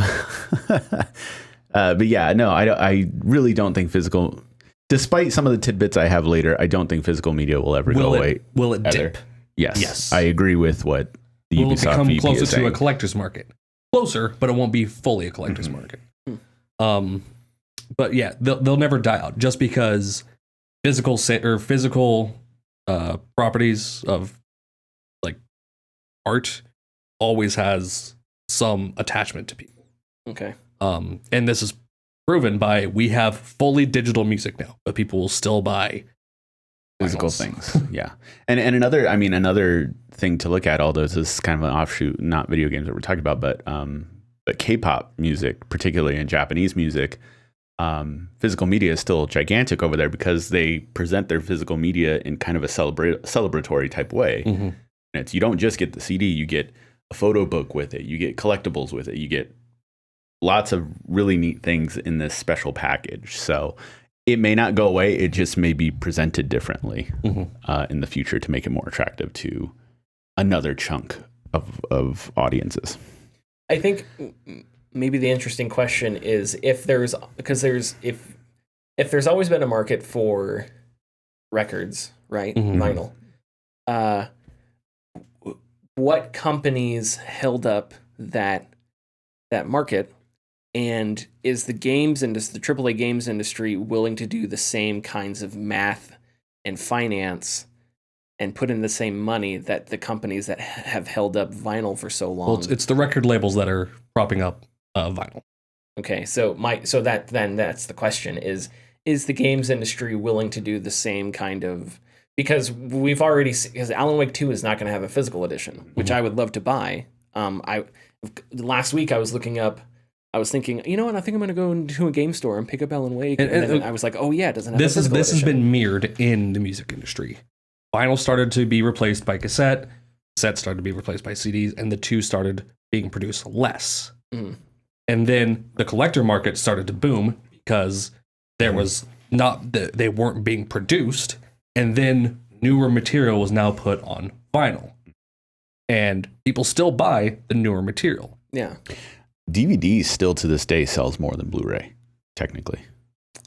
yeah, no, I really don't think physical. Despite some of the tidbits I have later, I don't think physical media will ever go away. Will it either. dip? Yes. I agree with what the Will Ubisoft it become VP closer is to saying. a collector's market? Closer, but it won't be fully a collector's market. But yeah, they'll never die out just because physical properties of like art always has some attachment to people. Okay. And this is proven by we have fully digital music now, but people will still buy physical things. Yeah. And another thing to look at, although this is kind of an offshoot, not video games that we're talking about, but K-pop music, particularly in Japanese music, physical media is still gigantic over there because they present their physical media in kind of a celebratory type way. Mm-hmm. And it's, you don't just get the CD, you get a photo book with it, you get collectibles with it, you get lots of really neat things in this special package. So it may not go away, it just may be presented differently in the future to make it more attractive to another chunk of audiences. I think maybe the interesting question is if there's always been a market for records, right? Vinyl. What companies held up that market, and is the AAA games industry willing to do the same kinds of math and finance and put in the same money that the companies that have held up vinyl for so long? Well, it's the record labels that are propping up vinyl. Okay, that's the question: is the games industry willing to do the same kind of? Because we've already, because Alan Wake 2 is not going to have a physical edition, which I would love to buy. Last week I was thinking, you know what? I think I'm going to go into a game store and pick up Alan Wake, and then I was like, oh yeah, it doesn't have a physical edition. This has been mirrored in the music industry. Vinyl started to be replaced by cassette started to be replaced by CDs, and the two started being produced less. And then the collector market started to boom because there was they weren't being produced, and then newer material was now put on vinyl, and people still buy the newer material. Yeah. DVD still to this day sells more than Blu-ray, technically.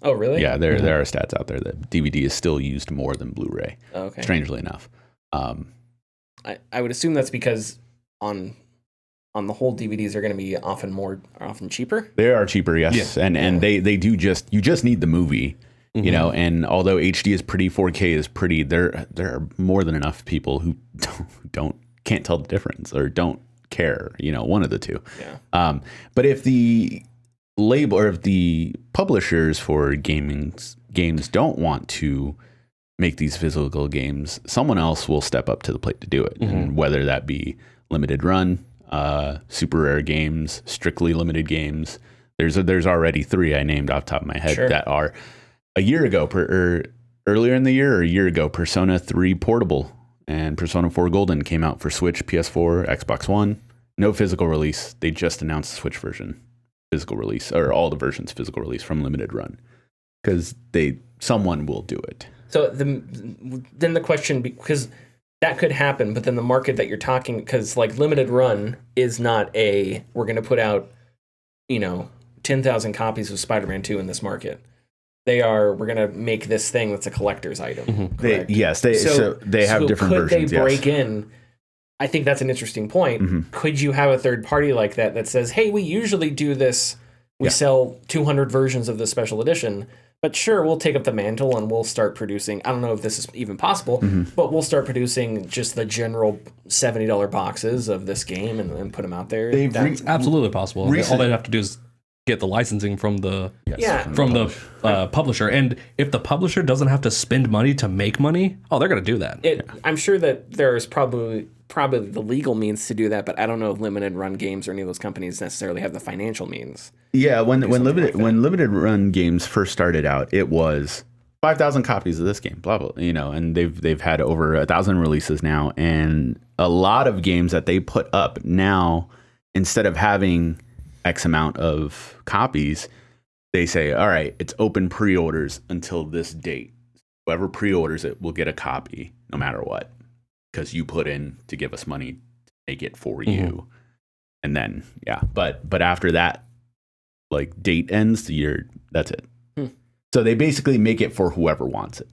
Oh, really? Yeah, there are stats out there that DVD is still used more than Blu-ray. Oh, okay. Strangely enough. I would assume that's because on the whole, DVDs are going to be often cheaper. They are cheaper, yes. Yeah. And they do you just need the movie, you know, and although HD is pretty, 4K is pretty, there are more than enough people who can't tell the difference or don't care, you know, one of the two. Yeah. But if the label or if the publishers for games don't want to make these physical games, someone else will step up to the plate to do it. And whether that be limited run, super rare games, strictly limited games. There's already 3 I named off the top of my head that are a year ago, earlier in the year or a year ago, Persona 3 Portable and Persona 4 Golden came out for Switch, PS4, Xbox One. No physical release. They just announced the Switch version physical release, or all the versions physical release from limited run, because someone will do it. So then the question, because that could happen, but then the market that you're talking, because like limited run is not we're going to put out, 10,000 copies of Spider-Man 2 in this market. We're going to make this thing that's a collector's item. They have different versions. Could they break in? I think that's an interesting point. Could you have a third party like that says, hey, we usually do this. We sell 200 versions of the special edition. But sure, we'll take up the mantle and we'll start producing. I don't know if this is even possible, but we'll start producing just the general $70 boxes of this game and put them out there. That's absolutely possible. All they'd have to do is get the licensing from the publisher. And if the publisher doesn't have to spend money to make money, they're going to do that. I'm sure that there's probably the legal means to do that, but I don't know if limited run games or any of those companies necessarily have the financial means. Yeah, when limited run games first started out, it was 5,000 copies of this game, blah blah, and they've had over 1,000 releases now, and a lot of games that they put up now, instead of having X amount of copies, they say, all right, it's open pre-orders until this date. Whoever pre-orders it will get a copy no matter what, because you put in to give us money to make it for you. And then, but after that, like date ends the year, that's it. So they basically make it for whoever wants it.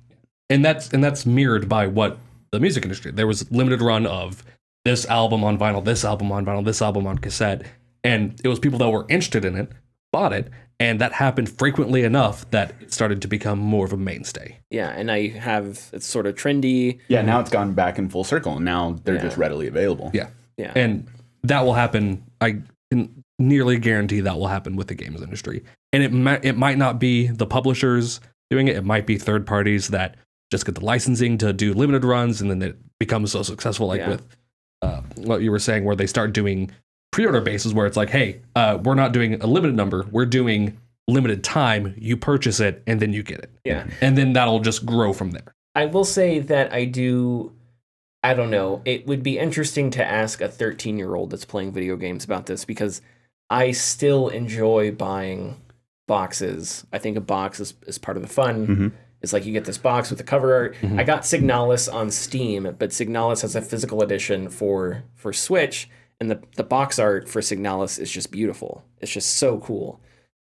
And that's mirrored by what the music industry. There was limited run of this album on vinyl, this album on vinyl, this album on cassette. And it was people that were interested in it, bought it, and that happened frequently enough that it started to become more of a mainstay. Yeah, and now it's sort of trendy. Yeah, now it's gone back in full circle, and now they're just readily available. Yeah. And that will happen. I can nearly guarantee that will happen with the games industry. And it might not be the publishers doing it. It might be third parties that just get the licensing to do limited runs, and then it becomes so successful, with what you were saying, where they start doing pre-order bases where it's like, hey, we're not doing a limited number, we're doing limited time, you purchase it and then you get it. Yeah. And then that'll just grow from there. I will say that I don't know, it would be interesting to ask a 13-year-old that's playing video games about this, because I still enjoy buying boxes. I think a box is part of the fun. It's like you get this box with the cover art. I got Signalis on Steam, but Signalis has a physical edition for Switch. And the box art for Signalis is just beautiful. It's just so cool.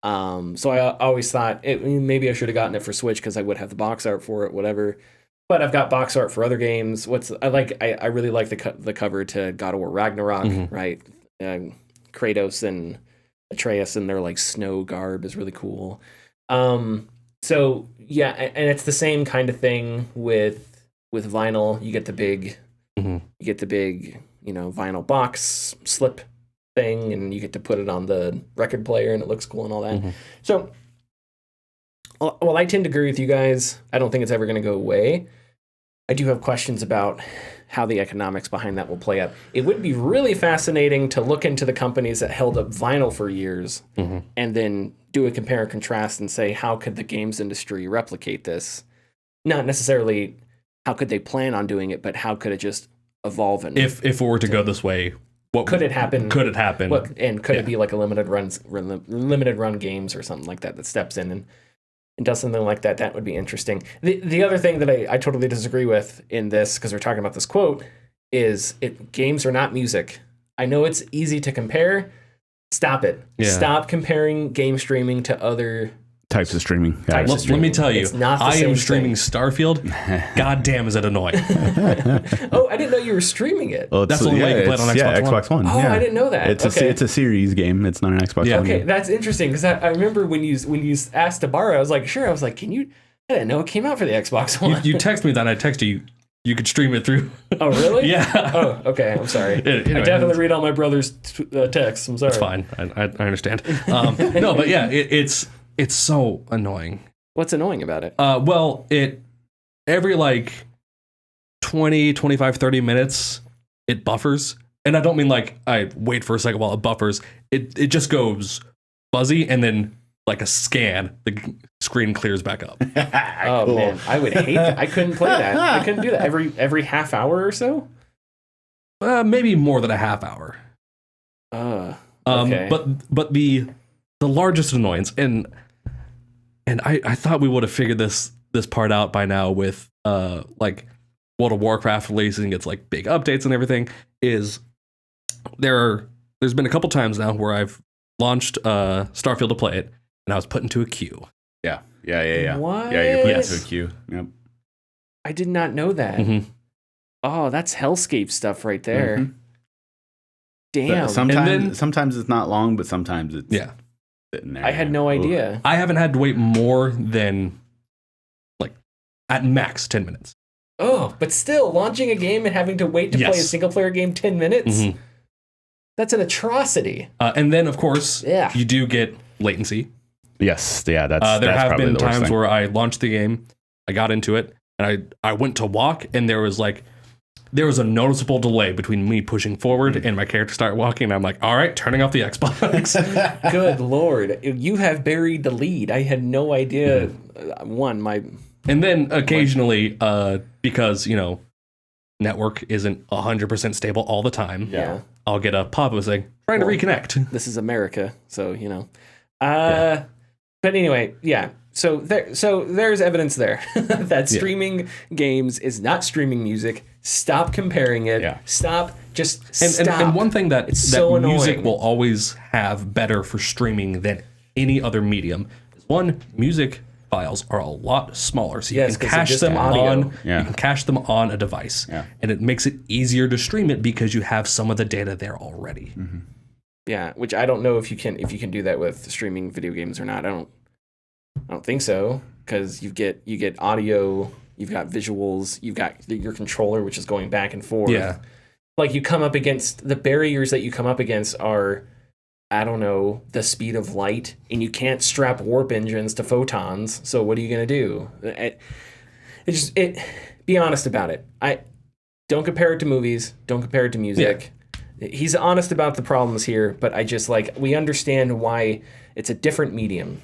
So I always thought maybe I should have gotten it for Switch because I would have the box art for it, whatever. But I've got box art for other games. I really like the cover to God of War Ragnarok, right? Kratos and Atreus in their like snow garb is really cool. So yeah, and it's the same kind of thing with vinyl. You get the big, vinyl box slip thing, and you get to put it on the record player, and it looks cool and all that. So, well, I tend to agree with you guys. I don't think it's ever going to go away. I do have questions about how the economics behind that will play out. It would be really fascinating to look into the companies that held up vinyl for years and then do a compare and contrast and say, how could the games industry replicate this? Not necessarily how could they plan on doing it, but how could it just evolve? And if it were to go this way, what could it happen? Could it happen? And could it be like a limited run games or something like that steps in and does something like that? That would be interesting. The other thing that I totally disagree with in this, because we're talking about this quote, is games are not music. I know it's easy to compare. Stop it. Yeah. Stop comparing game streaming to other types of streaming. Let me tell you, I am streaming Starfield. God damn, is it annoying. Oh, I didn't know you were streaming it. Well, that's the only way you can play it on Xbox One. Oh, I didn't know that. It's a series game. It's not an Xbox One game. Okay, that's interesting, because I remember when you asked to borrow, I was like, sure. I was like, can you? I didn't know it came out for the Xbox One. You text me that, and I texted you. You could stream it through. Oh, really? Yeah. Oh, okay. I'm sorry. Anyway, I definitely read all my brother's texts. I'm sorry. It's fine. I understand. No, but yeah, it's so annoying. What's annoying about it? Well, it every like 20, 25, 30 minutes, it buffers. And I don't mean like I wait for a second while it buffers. It just goes fuzzy and then like a scan, the screen clears back up. Oh Cool. man, I would hate that. I couldn't play that. I couldn't do that every half hour or so. Maybe more than a half hour. Okay. But the largest annoyance, and I thought we would have figured this part out by now with like World of Warcraft releasing its like big updates and everything, is there's been a couple times now where I've launched Starfield to play it, and I was put into a queue. Yeah. What? Yeah, you're put Yes. into a queue. Yep. I did not know that. Mhm. Oh, that's hellscape stuff right there. Mhm. Damn. Sometimes it's not long, but sometimes it's sitting there. I had no idea. I haven't had to wait more than like at max 10 minutes. Oh, but still, launching a game and having to wait to play a Yes. single player game 10 minutes? Mhm. That's an atrocity. And then, of course, Yeah. you do get latency. Yes, yeah, that's There have probably been the worst times thing. where I launched the game, I got into it, and I went to walk, and there was a noticeable delay between me pushing forward and my character started walking. And I'm like, all right, turning off the Xbox. Good lord. You have buried the lead. I had no idea. And then occasionally, because, network isn't 100% stable all the time, Yeah. I'll get a pop-up saying, trying to reconnect. This is America, so But anyway, yeah. So there's evidence there that streaming games is not streaming music. Stop comparing it. Yeah. Stop. And, Stop. and one thing that so music annoying. will always have better for streaming than any other medium is, one, music files are a lot smaller, so you Yes, can 'cause they're cache just them audio. on Yeah. you can cache them on a device, Yeah. and it makes it easier to stream it because you have some of the data there already. Mm-hmm. Yeah, which I don't know if you can do that with streaming video games or not. I don't think so, because you get audio, you've got visuals, you've got your controller, which is going back and forth. Yeah, Like you come up against the barriers that you come up against are, I don't know, the speed of light, and you can't strap warp engines to photons. So what are you gonna do? Be honest about it. Don't compare it to movies. Don't compare it to music. He's honest about the problems here, but I just we understand why it's a different medium.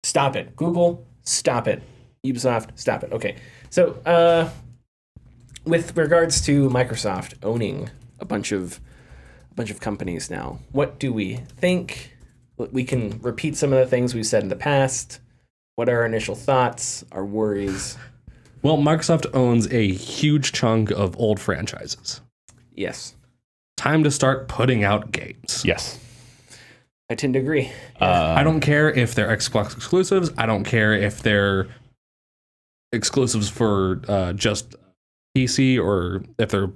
Stop it, Google. Stop it, Ubisoft. Stop it. Okay, so with regards to Microsoft owning a bunch of companies now, what do we think? We can repeat some of the things we've said in the past. What are our initial thoughts, our worries? well, Microsoft owns a huge chunk of old franchises. Yes, Time to start putting out games. Yes. I tend to agree. I don't care if they're Xbox exclusives. I don't care if they're exclusives for just PC or if they're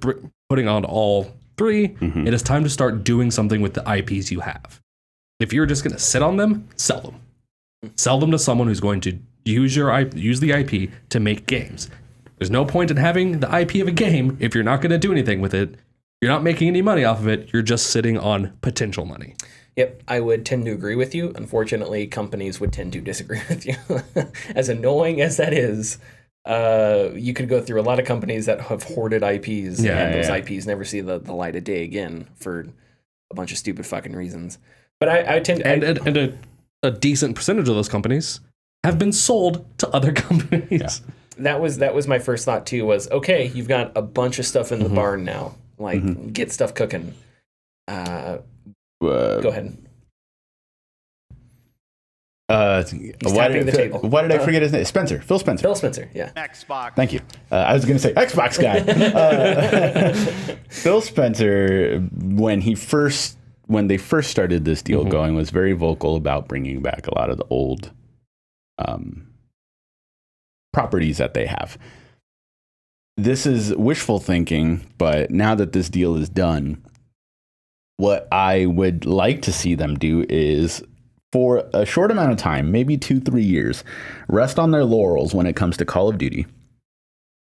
putting on all three. Mhm. It is time to start doing something with the IPs you have. If you're just going to sit on them, sell them. Sell them to someone who's going to use the IP to make games. There's no point in having the IP of a game if you're not going to do anything with it. You're not making any money off of it. You're just sitting on potential money. Yep, I would tend to agree with you. Unfortunately, companies would tend to disagree with you. As annoying as that is, you could go through a lot of companies that have hoarded IPs, and those IPs never see the light of day again for a bunch of stupid fucking reasons. But I tend to... And a decent percentage of those companies have been sold to other companies. That was my first thought too, was, okay, you've got a bunch of stuff in the barn now. Get stuff cooking. Go ahead. Tapping the table. Why did I forget his name? Spencer. Phil Spencer. Phil Spencer, yeah. Xbox. Thank you. I was going to say Xbox guy. Phil Spencer, when they first started this deal going, was very vocal about bringing back a lot of the old properties that they have. This is wishful thinking, but now that this deal is done, what I would like to see them do is, for a short amount of time, maybe 2-3 years, rest on their laurels when it comes to Call of Duty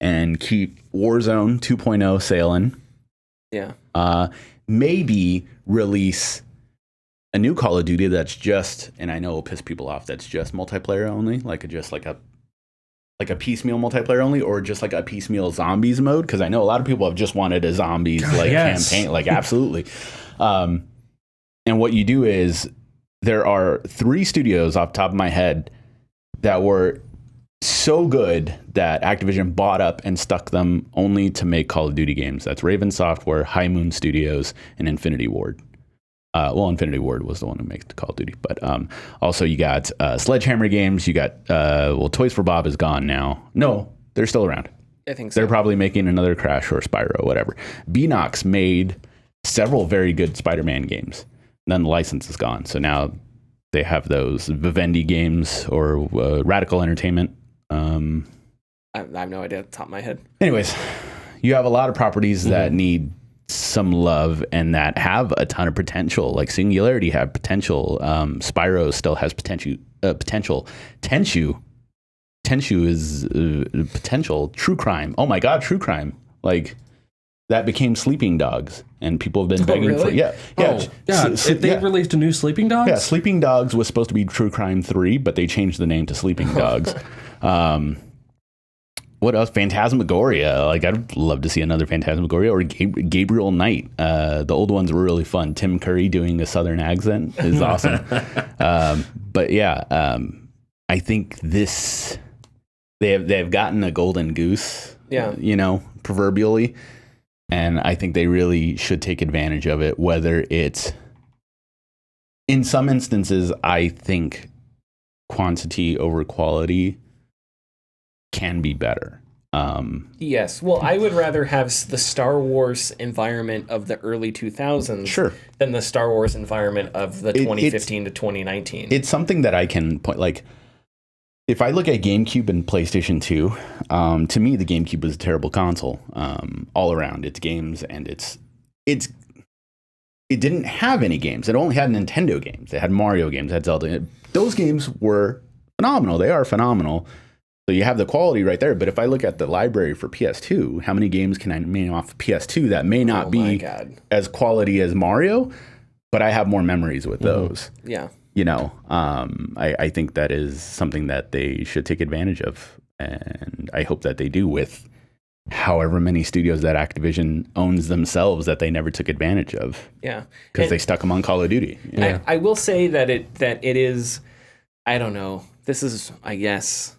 and keep Warzone 2.0 sailing. Yeah. Maybe release a new Call of Duty that's just, and I know it'll piss people off, that's just multiplayer only, just like a like a piecemeal multiplayer only, or just like a piecemeal zombies mode? Because I know a lot of people have just wanted a zombies campaign, like absolutely. And what you do is there are 3 studios off the top of my head that were so good that Activision bought up and stuck them only to make Call of Duty games. That's Raven Software, High Moon Studios, and Infinity Ward. Infinity Ward was the one who makes the Call of Duty, but also you got Sledgehammer Games. You got Toys for Bob is gone now. No, they're still around. I think so. They're probably making another Crash or Spyro, whatever. Beanox made several very good Spider-Man games. Then the license is gone, so now they have those Vivendi games or Radical Entertainment. I have no idea at the top of my head. Anyways, you have a lot of properties that need some love and that have a ton of potential. Like Singularity have potential. Spyro still has potential. Tenchu is potential. True Crime. Oh my God, True Crime. Like that became Sleeping Dogs, and people have been begging for if they released a new Sleeping Dogs. Yeah, Sleeping Dogs was supposed to be True Crime 3, but they changed the name to Sleeping Dogs. What else? Phantasmagoria. Like, I'd love to see another Phantasmagoria or Gabriel Knight. The old ones were really fun. Tim Curry doing a Southern accent is awesome. But yeah, I think they've gotten a golden goose. Yeah, proverbially, and I think they really should take advantage of it. Whether it's in some instances, I think quantity over quality can be better. Yes. Well, I would rather have the Star Wars environment of the early 2000s than the Star Wars environment of the 2015 to 2019. It's something that I can point, like, if I look at GameCube and PlayStation 2, to me, the GameCube was a terrible console all around. Its games and it didn't have any games. It only had Nintendo games. It had Mario games, it had Zelda. Those games were phenomenal. They are phenomenal. So you have the quality right there. But if I look at the library for PS2, how many games can I name off PS2 that may not be as quality as Mario, but I have more memories with those? Yeah. I think that is something that they should take advantage of. And I hope that they do with however many studios that Activision owns themselves that they never took advantage of. Yeah. Because they stuck them on Call of Duty. Yeah. I will say that it is, I don't know, this is, I guess,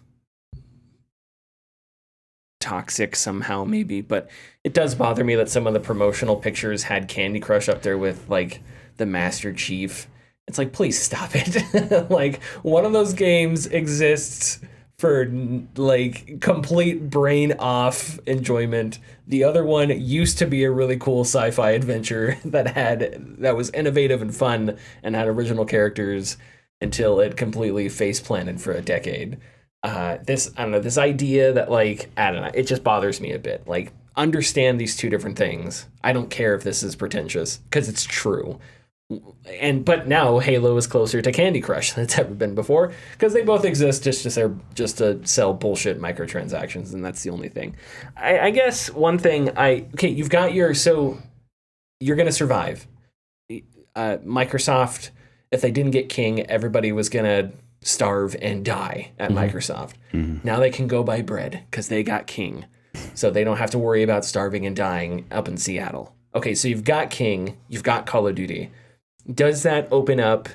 toxic somehow maybe, but it does bother me that some of the promotional pictures had Candy Crush up there with like the Master Chief. It's like, please stop it. Like, one of those games exists for like complete brain off enjoyment. The other one used to be a really cool sci-fi adventure that was innovative and fun and had original characters until it completely face planted for a decade. This idea that, like, I don't know, it just bothers me a bit. Like, understand these two different things. I don't care if this is pretentious, because it's true. But now Halo is closer to Candy Crush than it's ever been before, because they both exist just to sell bullshit microtransactions, and that's the only thing. I guess one thing you've got so you're gonna survive. Microsoft, if they didn't get King, everybody was gonna starve and die at Microsoft. Now they can go buy bread because they got King, so they don't have to worry about starving and dying up in Seattle. Okay, so you've got King, you've got Call of Duty. Does that open up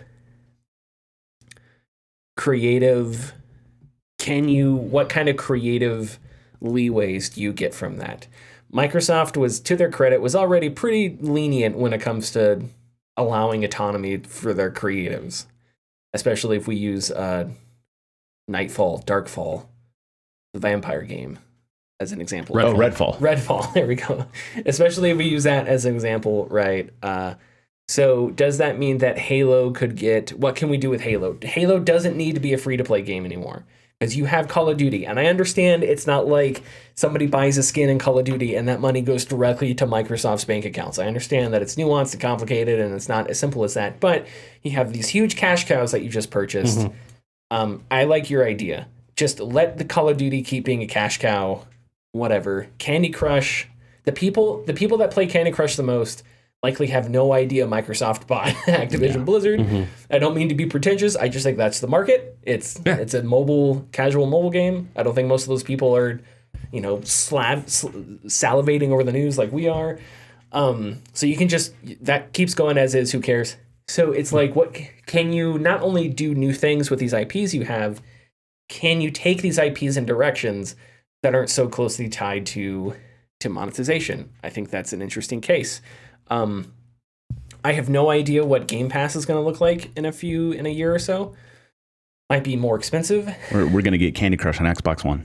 creative? What kind of creative leeways do you get from that? Microsoft was, to their credit, was already pretty lenient when it comes to allowing autonomy for their creatives. Especially if we use Darkfall, the vampire game, as an example. Redfall, there we go. Especially if we use that as an example, right? So does that mean that Halo could get... What can we do with Halo? Halo doesn't need to be a free-to-play game anymore, because you have Call of Duty. And I understand it's not like somebody buys a skin in Call of Duty and that money goes directly to Microsoft's bank accounts. I understand that it's nuanced and complicated and it's not as simple as that. But you have these huge cash cows that you just purchased. I like your idea. Just let the Call of Duty keep being a cash cow, whatever. Candy Crush, the people that play Candy Crush the most likely have no idea Microsoft bought Activision Blizzard. I don't mean to be pretentious. I just think that's the market. It's a casual mobile game. I don't think most of those people are, salivating over the news like we are. So you can that keeps going as is. Who cares? So it's like, what can you not only do new things with these IPs you have? Can you take these IPs in directions that aren't so closely tied to monetization? I think that's an interesting case. I have no idea what Game Pass is going to look like in a year or so. Might be more expensive. We're going to get Candy Crush on Xbox One.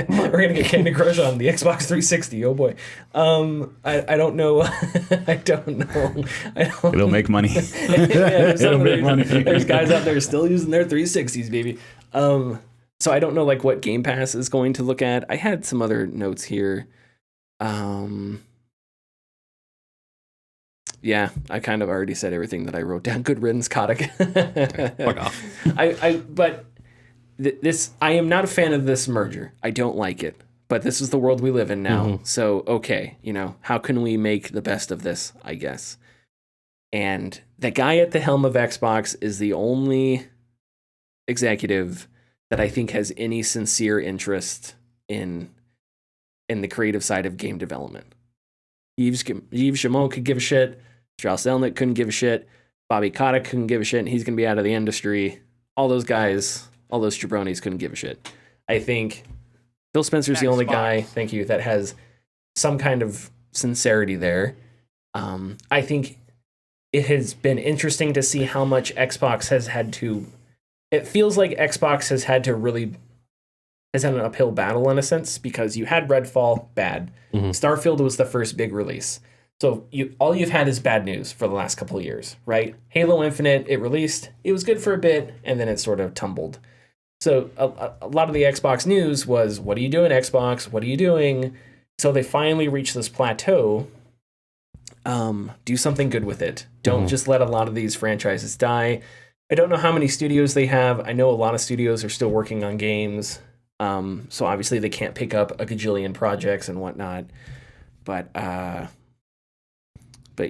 We're going to get Candy Crush on the Xbox 360. Oh boy. I don't know. I don't know. It'll make money. It'll make money. There's guys out there still using their 360s, baby. So I don't know what Game Pass is going to look at. I had some other notes here. Yeah, I kind of already said everything that I wrote down. Good riddance, Kotick. Fuck off. But I am not a fan of this merger. I don't like it. But this is the world we live in now. So, okay, how can we make the best of this, I guess? And the guy at the helm of Xbox is the only executive that I think has any sincere interest in the creative side of game development. Yves Guillemot could give a shit. Strauss Zelnick couldn't give a shit. Bobby Kotick couldn't give a shit, and he's going to be out of the industry. All those guys, all those jabronis couldn't give a shit. I think Phil Spencer's the only guy, thank you, that has some kind of sincerity there. I think it has been interesting to see how much Xbox has had to... It feels like Xbox has had an uphill battle in a sense, because you had Redfall, bad. Starfield was the first big release. So all you've had is bad news for the last couple of years, right? Halo Infinite, it released, it was good for a bit, and then it sort of tumbled. So a lot of the Xbox news was, what are you doing, Xbox? What are you doing? So they finally reached this plateau. Do something good with it. Don't just let a lot of these franchises die. I don't know how many studios they have. I know a lot of studios are still working on games. So obviously they can't pick up a gajillion projects and whatnot. But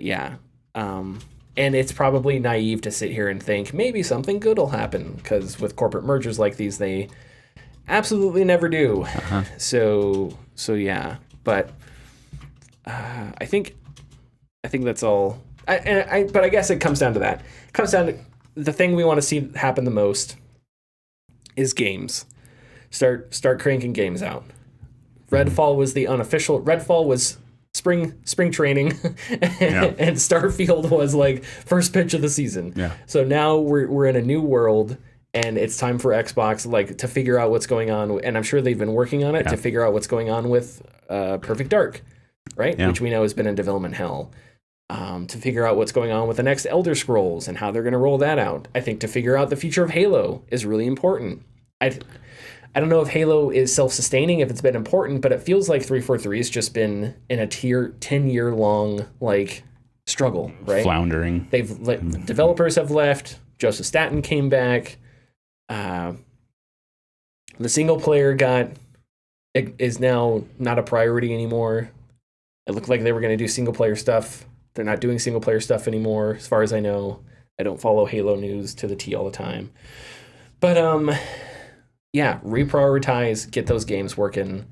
yeah. And it's probably naive to sit here and think maybe something good will happen, because with corporate mergers like these, they absolutely never do. So yeah. But I think that's all. But I guess it comes down to that. It comes down to the thing we want to see happen the most is games. Start cranking games out. Redfall was the unofficial. Redfall was spring training, and Starfield was like first pitch of the season. Yeah. So now we're in a new world, and it's time for Xbox to figure out what's going on. And I'm sure they've been working on it to figure out what's going on with Perfect Dark, right? Yeah. Which we know has been in development hell. To figure out what's going on with the next Elder Scrolls and how they're going to roll that out. I think to figure out the future of Halo is really important. I don't know if Halo is self-sustaining, if it's been important, but it feels like 343 has just been in a 10-year long struggle, right? Floundering. Developers have left. Joseph Staten came back. The single player is now not a priority anymore. It looked like they were going to do single player stuff. They're not doing single player stuff anymore, as far as I know. I don't follow Halo news to the T all the time. But yeah, reprioritize, get those games working,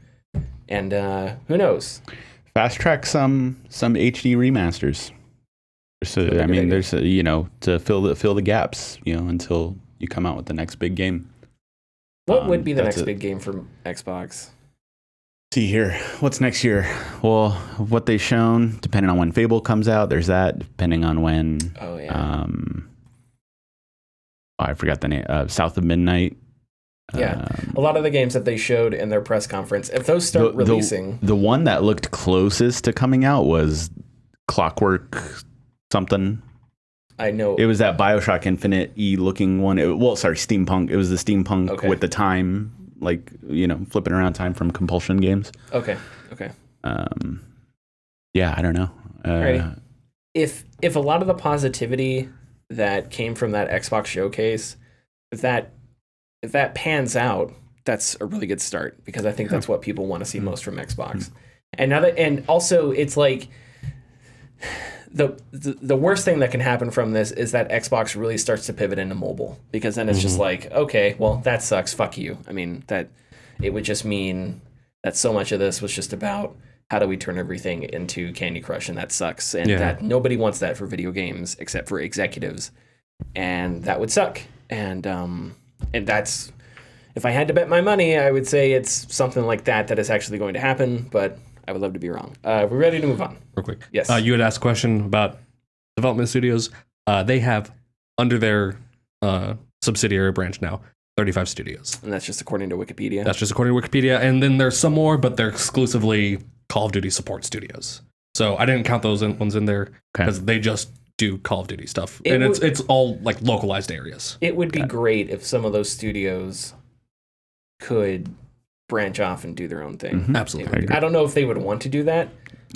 and who knows? Fast track some HD remasters. There's to fill the gaps, until you come out with the next big game. What would be the next big game for Xbox? See here, what's next year? Well, what they've shown, depending on when Fable comes out, there's that. Depending on when. Oh yeah. I forgot the name. South of Midnight. Yeah, a lot of the games that they showed in their press conference, if those start releasing... The one that looked closest to coming out was Clockwork something. I know. It was that BioShock Infinite-y looking one. Steampunk. It was the steampunk with the time, flipping around time from Compulsion games. Okay. Yeah, I don't know. Right. If a lot of the positivity that came from that Xbox showcase, if that pans out, that's a really good start, because I think that's what people want to see most from Xbox. And also it's the worst thing that can happen from this is that Xbox really starts to pivot into mobile, because then it's just like, okay, well, that sucks. Fuck you. I mean, that it would just mean that so much of this was just about how do we turn everything into Candy Crush, and that sucks. And that nobody wants that for video games except for executives, and that would suck. And that's, if I had to bet my money, I would say it's something like that is actually going to happen, but I would love to be wrong. We're ready to move on. Real quick. Yes. You had asked a question about development studios. They have, under their subsidiary branch now, 35 studios. And that's just according to Wikipedia? That's just according to Wikipedia. And then there's some more, but they're exclusively Call of Duty support studios. So I didn't count those ones in there because they just do Call of Duty stuff. It's all like localized areas. It would be great if some of those studios could branch off and do their own thing. Mm-hmm. Absolutely. I don't know if they would want to do that.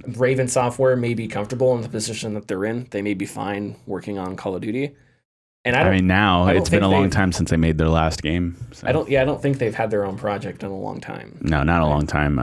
Raven Software may be comfortable in the position that they're in. They may be fine working on Call of Duty. And I mean, now it's been a long time since they made their last game. So. I don't think they've had their own project in a long time. No, not a long time.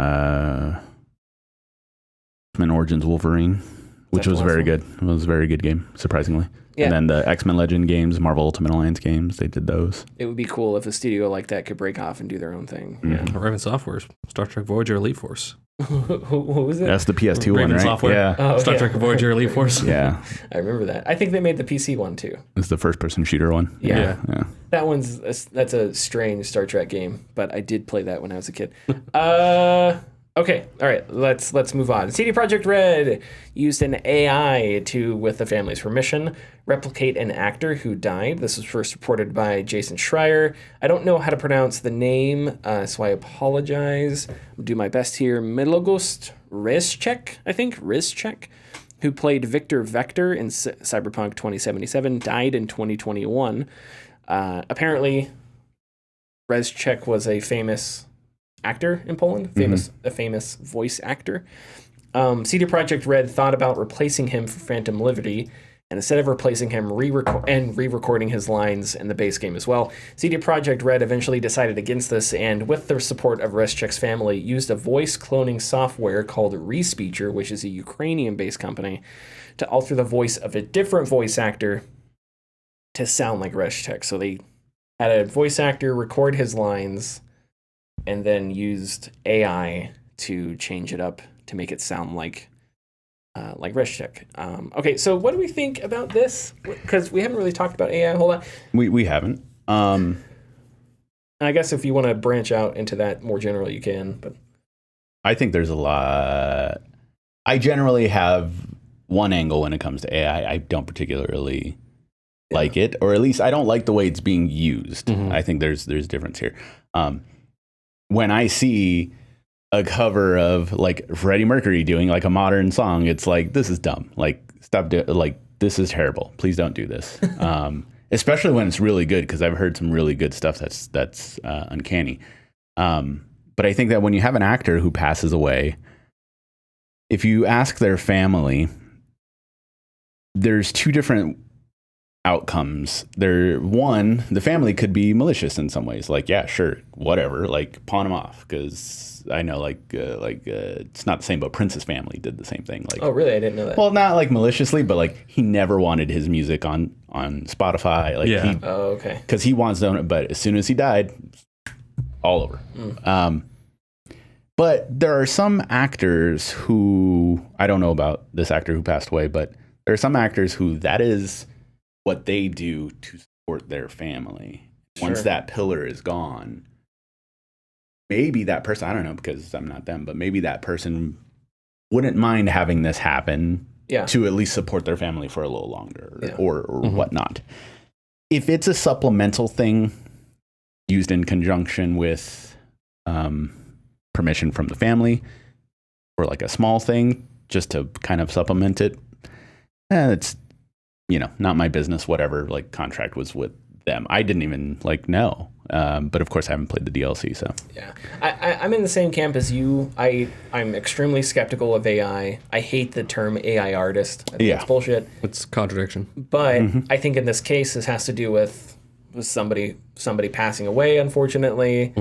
X-Men Origins Wolverine, which was very good. It was a very good game, surprisingly. Yeah. And then the X-Men Legend games, Marvel Ultimate Alliance games, they did those. It would be cool if a studio like that could break off and do their own thing. Mm-hmm. Raven Software, Star Trek Voyager Elite Force. What was it? That's the PS2 Raven one, right? Software. Yeah. Star Trek Voyager Elite Force. Yeah. I remember that. I think they made the PC one too. It's the first-person shooter one. Yeah. That that's a strange Star Trek game, but I did play that when I was a kid. Okay, all right, let's move on. CD Projekt Red used an AI to, with the family's permission, replicate an actor who died. This was first reported by Jason Schreier. I don't know how to pronounce the name, so I apologize. I'll do my best here. Milogust Rizchek, I think, Rizchek, who played Victor Vector in Cyberpunk 2077, died in 2021. Apparently, Rizchek was a famous actor in Poland, a famous voice actor. CD Projekt Red thought about replacing him for Phantom Liberty, and instead of replacing him, re-recording his lines in the base game as well, CD Projekt Red eventually decided against this, and with the support of Reschek's family, used a voice cloning software called Respeecher, which is a Ukrainian-based company, to alter the voice of a different voice actor to sound like Reschek. So they had a voice actor record his lines and then used AI to change it up to make it sound like Reschek. Okay, so what do we think about this? Because we haven't really talked about AI a whole lot. We haven't. I guess if you want to branch out into that more general, you can. But I think there's a lot. I generally have one angle when it comes to AI. I don't particularly like it, or at least I don't like the way it's being used. Mm-hmm. I think there's difference here. When I see a cover of like Freddie Mercury doing like a modern song, it's like, this is dumb. Like, stop like, this is terrible. Please don't do this. Especially when it's really good, because I've heard some really good stuff that's uncanny. But I think that when you have an actor who passes away, if you ask their family, there's two different outcomes. One, the family could be malicious in some ways. Like, yeah, sure, whatever. Like, pawn them off, because I know, it's not the same. But Prince's family did the same thing. Like, oh, really? I didn't know that. Well, not like maliciously, but like he never wanted his music on Spotify. Like, yeah. Okay. Because he wants to. But as soon as he died, all over. But there are some actors who, I don't know about this actor who passed away, but there are some actors who that is what they do to support their family. Sure. Once that pillar is gone, maybe that person, I don't know because I'm not them, but maybe that person wouldn't mind having this happen to at least support their family for a little longer or whatnot. If it's a supplemental thing used in conjunction with permission from the family, or like a small thing just to kind of supplement it, it's, not my business, whatever, like contract was with them. I didn't even know. But of course I haven't played the DLC, so. Yeah. I'm in the same camp as you. I'm extremely skeptical of AI. I hate the term AI artist. I think it's bullshit. It's contradiction. But I think in this case, this has to do with somebody passing away, unfortunately.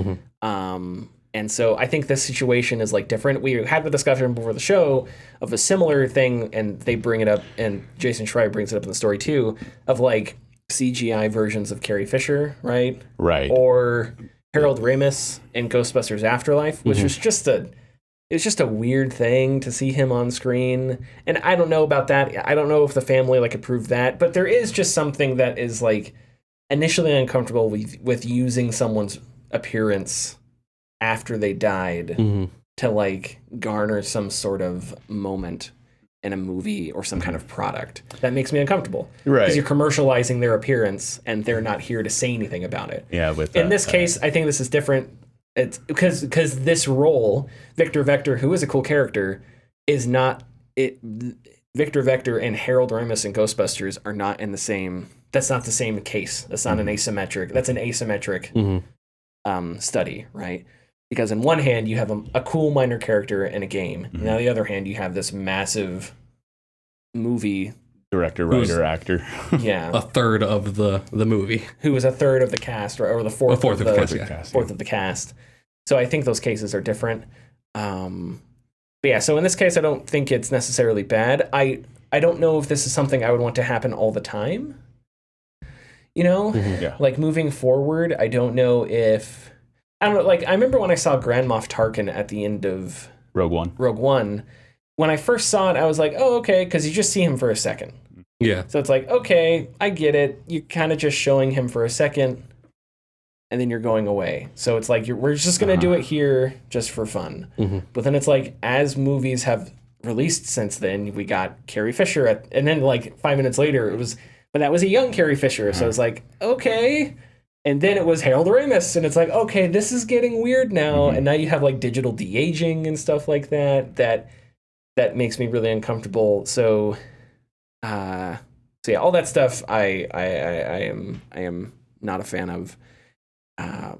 And so I think this situation is like different. We had the discussion before the show of a similar thing, and they bring it up, and Jason Schreier brings it up in the story too, of like CGI versions of Carrie Fisher, right? Right. Or Harold Ramis in Ghostbusters Afterlife, which was just it's just a weird thing to see him on screen. And I don't know about that. I don't know if the family like approved that, but there is just something that is like initially uncomfortable with using someone's appearance after they died to like garner some sort of moment in a movie or some kind of product. That makes me uncomfortable. Right. Because you're commercializing their appearance and they're not here to say anything about it. Yeah. In this case, I think this is different. It's because this role, Victor Vector, who is a cool character, is not it. Victor Vector and Harold Ramis in Ghostbusters are not in the same. That's not the same case. That's not an asymmetric. That's an asymmetric study, right? Because on one hand, you have a cool minor character in a game, and on the other hand, you have this massive movie director, writer, actor. Yeah, a third of the movie. Who was a third of the cast, or the fourth of the cast. Fourth of the cast. So I think those cases are different. But yeah, so in this case, I don't think it's necessarily bad. I don't know if this is something I would want to happen all the time. You know, like moving forward, I don't know if. I don't know, like, I remember when I saw Grand Moff Tarkin at the end of Rogue One. When I first saw it, I was like, oh, okay, because you just see him for a second. Yeah. So it's like, okay, I get it. You're kind of just showing him for a second, and then you're going away. So it's like, we're just going to do it here just for fun. But then it's like, as movies have released since then, we got Carrie Fisher, and then like 5 minutes later, but that was a young Carrie Fisher. So it's like, okay. And then it was Harold Ramis, and it's like, okay, this is getting weird now. And now you have like digital de-aging and stuff like that. That makes me really uncomfortable. So yeah, all that stuff I am not a fan of.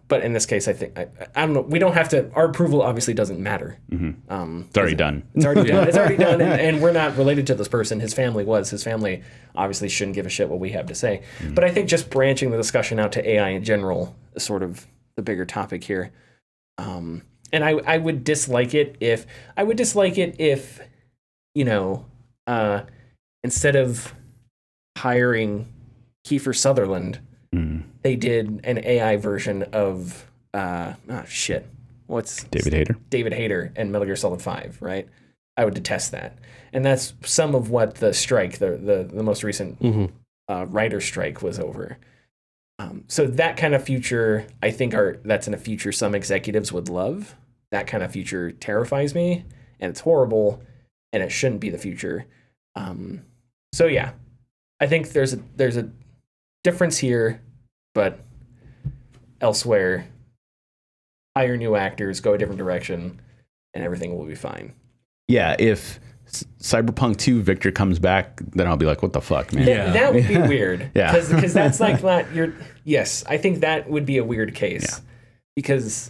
But in this case, I think I don't know. We don't have to. Our approval obviously doesn't matter. It's already done. It's already done. It's already done, and we're not related to this person. His family was. His family obviously shouldn't give a shit what we have to say. But I think just branching the discussion out to AI in general is sort of the bigger topic here. And I would dislike it if you know, instead of hiring Kiefer Sutherland, they did an AI version of what's David Hayter and Metal Gear Solid 5, right? I would detest that. And that's some of what the strike, the most recent writer strike was over. So that kind of future, I think that's in a future some executives would love. That kind of future terrifies me, and it's horrible, and it shouldn't be the future. So yeah, I think there's a difference here, but elsewhere, hire new actors, go a different direction, and everything will be fine. Yeah, if Cyberpunk 2 Victor comes back, then I'll be like, what the fuck, man? That would be weird. Yeah. Because that's like not your... Yes, I think that would be a weird case. Yeah. Because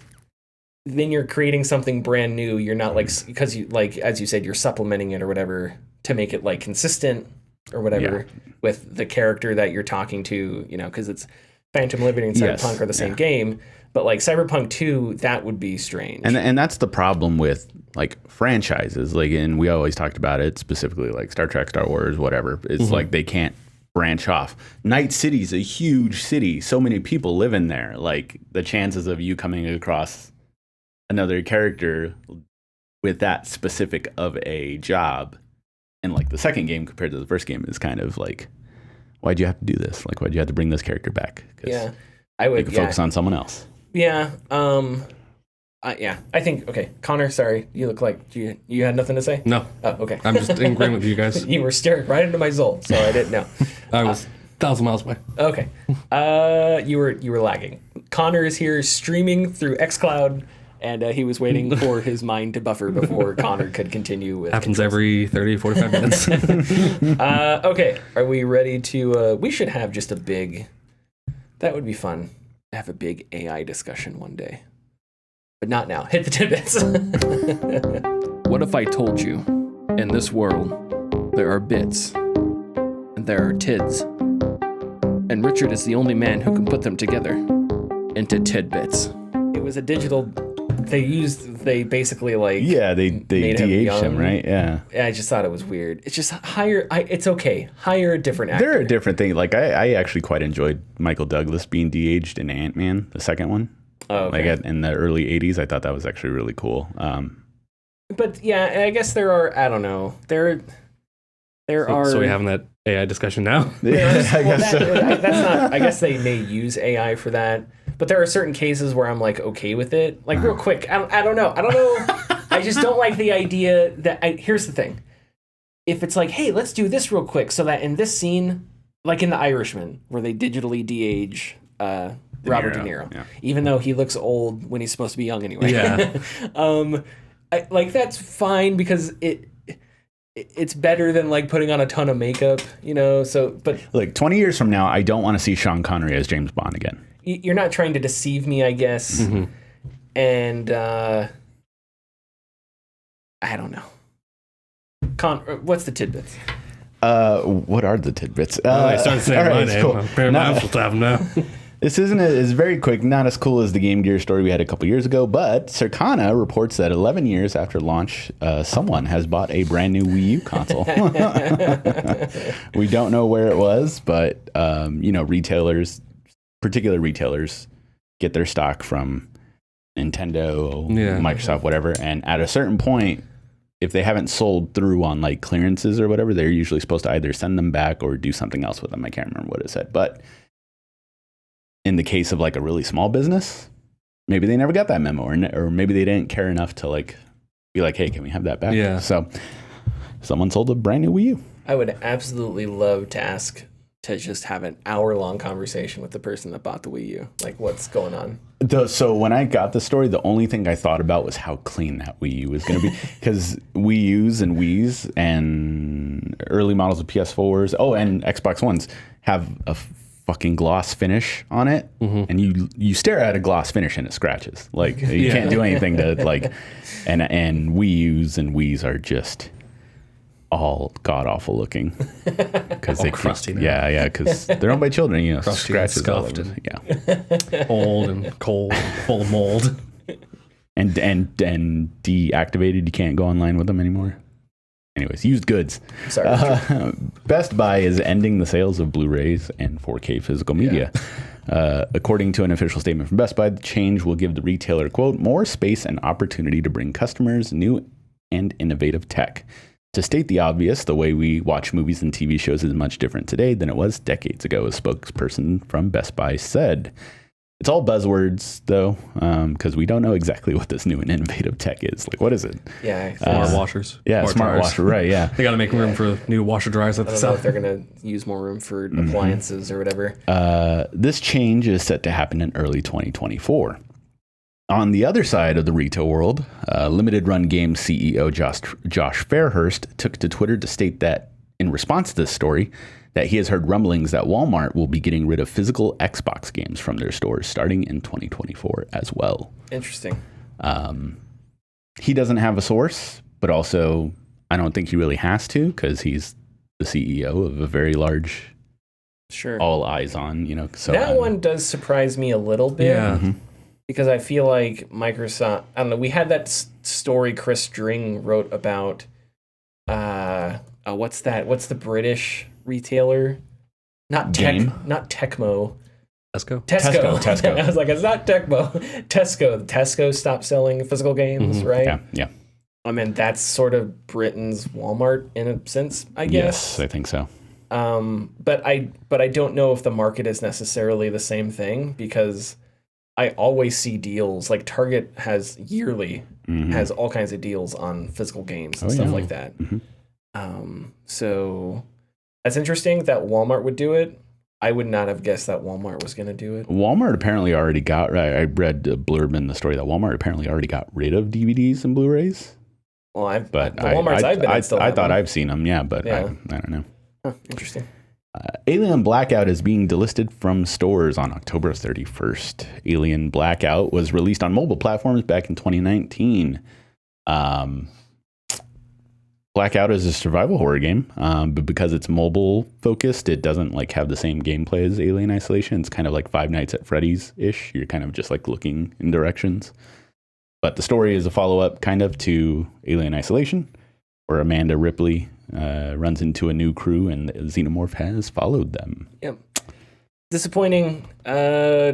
then you're creating something brand new. You're not like... Because you, like, as you said, you're supplementing it or whatever to make it like consistent or whatever with the character that you're talking to, you know, because it's Phantom Liberty and Cyberpunk are the same game. But like Cyberpunk 2, that would be strange. And that's the problem with like franchises. Like, and we always talked about it specifically, like Star Trek, Star Wars, whatever. It's like they can't branch off. Night City's a huge city. So many people live in there. Like the chances of you coming across another character with that specific of a job in like the second game compared to the first game is kind of like, why'd you have to do this? Like, why'd you have to bring this character back? Yeah, I would. You could focus on someone else. Yeah. I think, okay. Connor, sorry. You look like you had nothing to say? No. Oh, okay. I'm just in agreement with you guys. You were staring right into my soul, so I didn't know. I was 1,000 miles away. Okay. You were lagging. Connor is here streaming through xCloud, and he was waiting for his mind to buffer before Connor could continue with Happens every 30, 45 minutes. Okay. Are we ready to... we should have just a big... That would be fun. Have a big AI discussion one day. But not now. Hit the tidbits. What if I told you, in this world, there are bits, and there are tids, and Richard is the only man who can put them together into tidbits. It was a digital they basically like they made him de-aged him, young. right? Yeah. I just thought it was weird. It's just it's okay. Hire a different actor. They're a different thing. Like I actually quite enjoyed Michael Douglas being de-aged in Ant-Man, the second one. Oh, okay. Like in the early 80s, I thought that was actually really cool. But yeah, I guess there are, I don't know. There are. So we're having that AI discussion now? I guess so. That's not, I guess they may use AI for that. But there are certain cases where I'm like okay with it. Like real quick, I don't know. I just don't like the idea that here's the thing. If it's like, hey, let's do this real quick, so that in this scene, like in The Irishman, where they digitally de-age Robert De Niro, even though he looks old when he's supposed to be young anyway. Yeah. Like that's fine because it's better than like putting on a ton of makeup, you know. So, but like 20 years from now, I don't want to see Sean Connery as James Bond again. You're not trying to deceive me, I guess. Mm-hmm. And I don't know. What's the tidbits? What are the tidbits? I started saying my name. Cool. I'm very mindful to have them now. This is very quick, not as cool as the Game Gear story we had a couple years ago, but Circana reports that 11 years after launch, someone has bought a brand new Wii U console. We don't know where it was, but retailers, particular retailers, get their stock from Nintendo, Microsoft, whatever, and at a certain point, if they haven't sold through on like clearances or whatever, they're usually supposed to either send them back or do something else with them. I can't remember what it said, but in the case of like a really small business, maybe they never got that memo, or maybe they didn't care enough to like be like, hey, can we have that back? Yeah. So someone sold a brand new Wii U. I would absolutely love to just have an hour-long conversation with the person that bought the Wii U. Like, what's going on? So when I got the story, the only thing I thought about was how clean that Wii U was going to be. Because Wii U's and Wii's and early models of PS4s, and Xbox Ones have a fucking gloss finish on it. Mm-hmm. And you stare at a gloss finish and it scratches. Like, you can't do anything to, like... And Wii U's and Wii's are just... all god awful looking because they crusty. Because they're owned by children, crusty, scratches all scuffed, over. Old and cold, full of mold, and deactivated. You can't go online with them anymore. Anyways, used goods. Sorry. Best Buy is ending the sales of Blu-rays and 4K physical media. According to an official statement from Best Buy, the change will give the retailer, quote, more space and opportunity to bring customers new and innovative tech. To state the obvious, the way we watch movies and TV shows is much different today than it was decades ago, a spokesperson from Best Buy said. It's all buzzwords, though, because we don't know exactly what this new and innovative tech is. Like, what is it? Yeah. Smart washers. Yeah, smart washer, right, yeah. They got to make room for new washer dryers at the I don't know if they're going to use more room for appliances or whatever. This change is set to happen in early 2024. On the other side of the retail world, Limited Run Games CEO Josh Fairhurst took to Twitter to state that, in response to this story, that he has heard rumblings that Walmart will be getting rid of physical Xbox games from their stores starting in 2024 as well. Interesting. He doesn't have a source, but also I don't think he really has to because he's the CEO of a very large, all eyes on, So that one does surprise me a little bit. Yeah. Mm-hmm. Because I feel like Microsoft, I don't know, we had that story Chris Dring wrote about, what's that? What's the British retailer? Not Tecmo. Tesco. I was like, it's not Tecmo. Tesco stopped selling physical games, right? Yeah. I mean, that's sort of Britain's Walmart in a sense, I guess. Yes, I think so. But I don't know if the market is necessarily the same thing because I always see deals. Like Target has yearly has all kinds of deals on physical games and stuff like that. Mm-hmm. So that's interesting that Walmart would do it. I would not have guessed that Walmart was going to do it. Walmart apparently already got. I read a blurb in the story that Walmart apparently already got rid of DVDs and Blu-rays. Well, I've been at thought I've seen them. Yeah, but I don't know. Huh, interesting. Alien Blackout is being delisted from stores on October 31st. Alien Blackout was released on mobile platforms back in 2019. Blackout is a survival horror game, but because it's mobile focused, it doesn't like have the same gameplay as Alien Isolation. It's kind of like Five Nights at Freddy's ish. You're kind of just like looking in directions. But the story is a follow-up kind of to Alien Isolation, where Amanda Ripley runs into a new crew and the xenomorph has followed them. Yep. Disappointing. I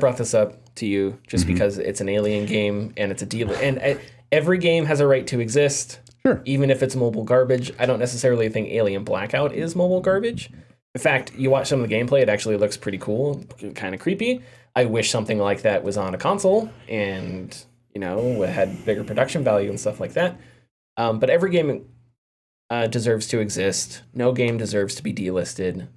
brought this up to you just because it's an Alien game and it's a deal. And every game has a right to exist. Sure. Even if it's mobile garbage. I don't necessarily think Alien Blackout is mobile garbage. In fact, you watch some of the gameplay, it actually looks pretty cool, kind of creepy. I wish something like that was on a console and, had bigger production value and stuff like that. But every game deserves to exist. No game deserves to be delisted.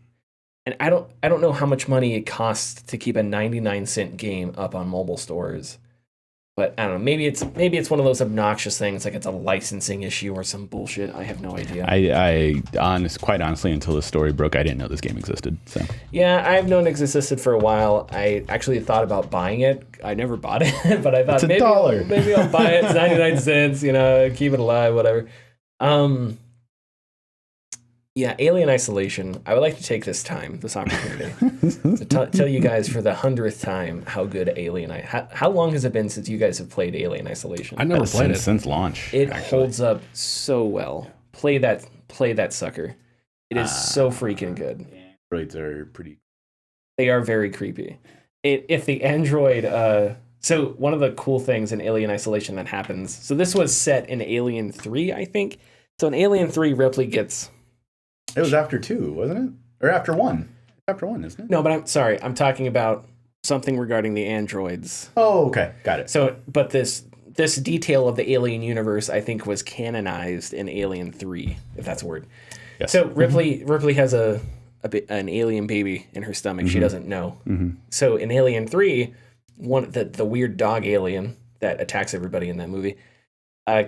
And I don't know how much money it costs to keep a 99-cent game up on mobile stores. But I don't know. Maybe it's one of those obnoxious things, like it's a licensing issue or some bullshit. I have no idea. Quite honestly, until the story broke, I didn't know this game existed. So yeah, I've known it existed for a while. I actually thought about buying it. I never bought it, but I thought it's $1. Maybe I'll buy it. It's 99 cents. Keep it alive, whatever. Yeah, Alien Isolation. I would like to take this opportunity, to tell you guys for the 100th time how good how long has it been since you guys have played Alien Isolation? I never played it since launch. It holds up so well. Play that sucker. It is so freaking good. Androids are pretty. They are very creepy. If the android. So one of the cool things in Alien Isolation that happens. So this was set in Alien 3, I think. So in Alien 3, Ripley gets. It was after 2, wasn't it? Or after 1? After 1, isn't it? No, but I'm sorry. I'm talking about something regarding the androids. Oh, okay. Got it. So, but this detail of the Alien universe, I think, was canonized in Alien 3, if that's a word. Yes. So Ripley has an alien baby in her stomach. She doesn't know. So in Alien 3, the weird dog alien that attacks everybody in that movie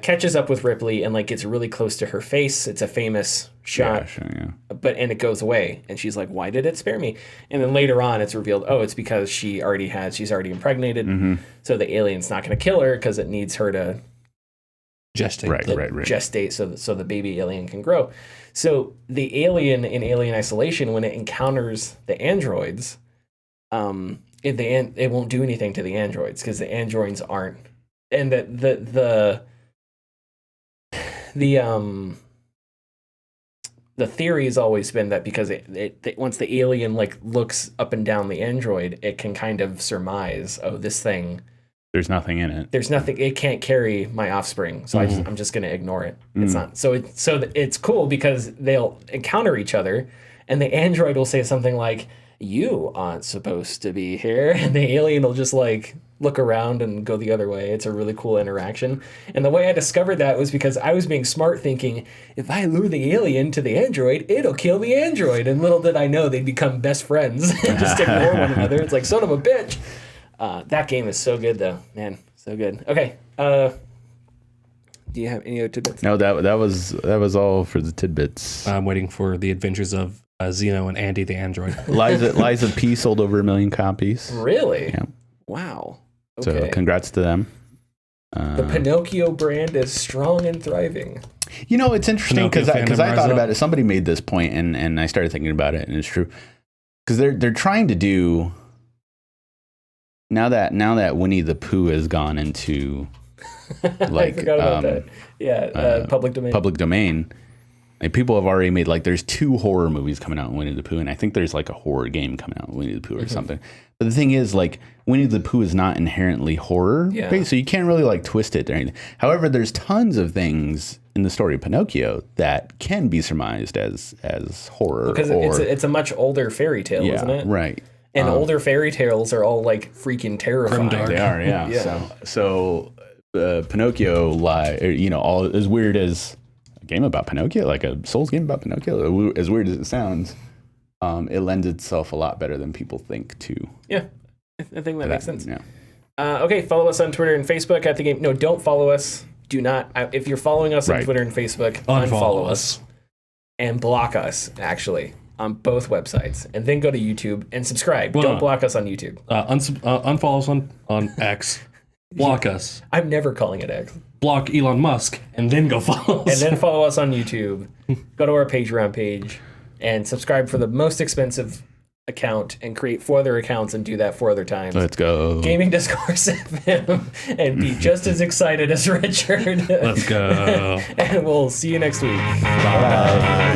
catches up with Ripley and gets really close to her face. It's a famous shot, yeah. And it goes away, and she's like, "Why did it spare me?" And then later on, it's revealed, it's because she's already impregnated, so the alien's not going to kill her because it needs her to gestate, right. gestate, so the baby alien can grow. So the alien in Alien Isolation, when it encounters the androids, it won't do anything to the androids because the androids aren't, and the theory has always been that because it once the alien looks up and down the android, it can kind of surmise, this thing. There's nothing in it. There's nothing. It can't carry my offspring, so I'm just going to ignore it. It's not. So it's cool because they'll encounter each other, and the android will say something like, "You aren't supposed to be here," and the alien will just look around and go the other way. It's a really cool interaction. And the way I discovered that was because I was being smart, thinking, if I lure the alien to the android, it'll kill the android. And little did I know they'd become best friends and just ignore one another. It's like, son of a bitch. That game is so good, though. Man, so good. Okay. Do you have any other tidbits? No, that was all for the tidbits. I'm waiting for the adventures of Xeno and Andy the android. Lies of P sold over 1 million copies. Really? Yeah. Wow. So Okay. congrats to them. The Pinocchio brand is strong and thriving. It's interesting because I thought about up. it. Somebody made this point, and I started thinking about it, and it's true because they're trying to do now that Winnie the Pooh has gone into I forgot about that. Yeah, public domain. Public domain. People have already made there's 2 horror movies coming out in Winnie the Pooh, and I think there's a horror game coming out in Winnie the Pooh or something. But the thing is, Winnie the Pooh is not inherently horror, so you can't really twist it or anything. However, there's tons of things in the story of Pinocchio that can be surmised as horror. Because it's a much older fairy tale, isn't it? Right. And older fairy tales are all freaking terrifying. Grimdark. They are, yeah. So Pinocchio, all as weird as a game about Pinocchio, a Souls game about Pinocchio, as weird as it sounds, it lends itself a lot better than people think to. Yeah, I think that makes sense. Yeah. Okay, follow us on Twitter and Facebook at the game. No, don't follow us. Do not. If you're following us on Twitter and Facebook, unfollow us and block us, actually, on both websites. And then go to YouTube and subscribe. Well, don't block us on YouTube. Unfollow us on X. Block us. I'm never calling it X. Block Elon Musk and then go follow us. And then follow us on YouTube. Go to our Patreon page and subscribe for the most expensive account and create 4 other accounts and do that 4 other times. Let's go. Gaming Discourse FM and be just as excited as Richard. Let's go. And we'll see you next week. Bye.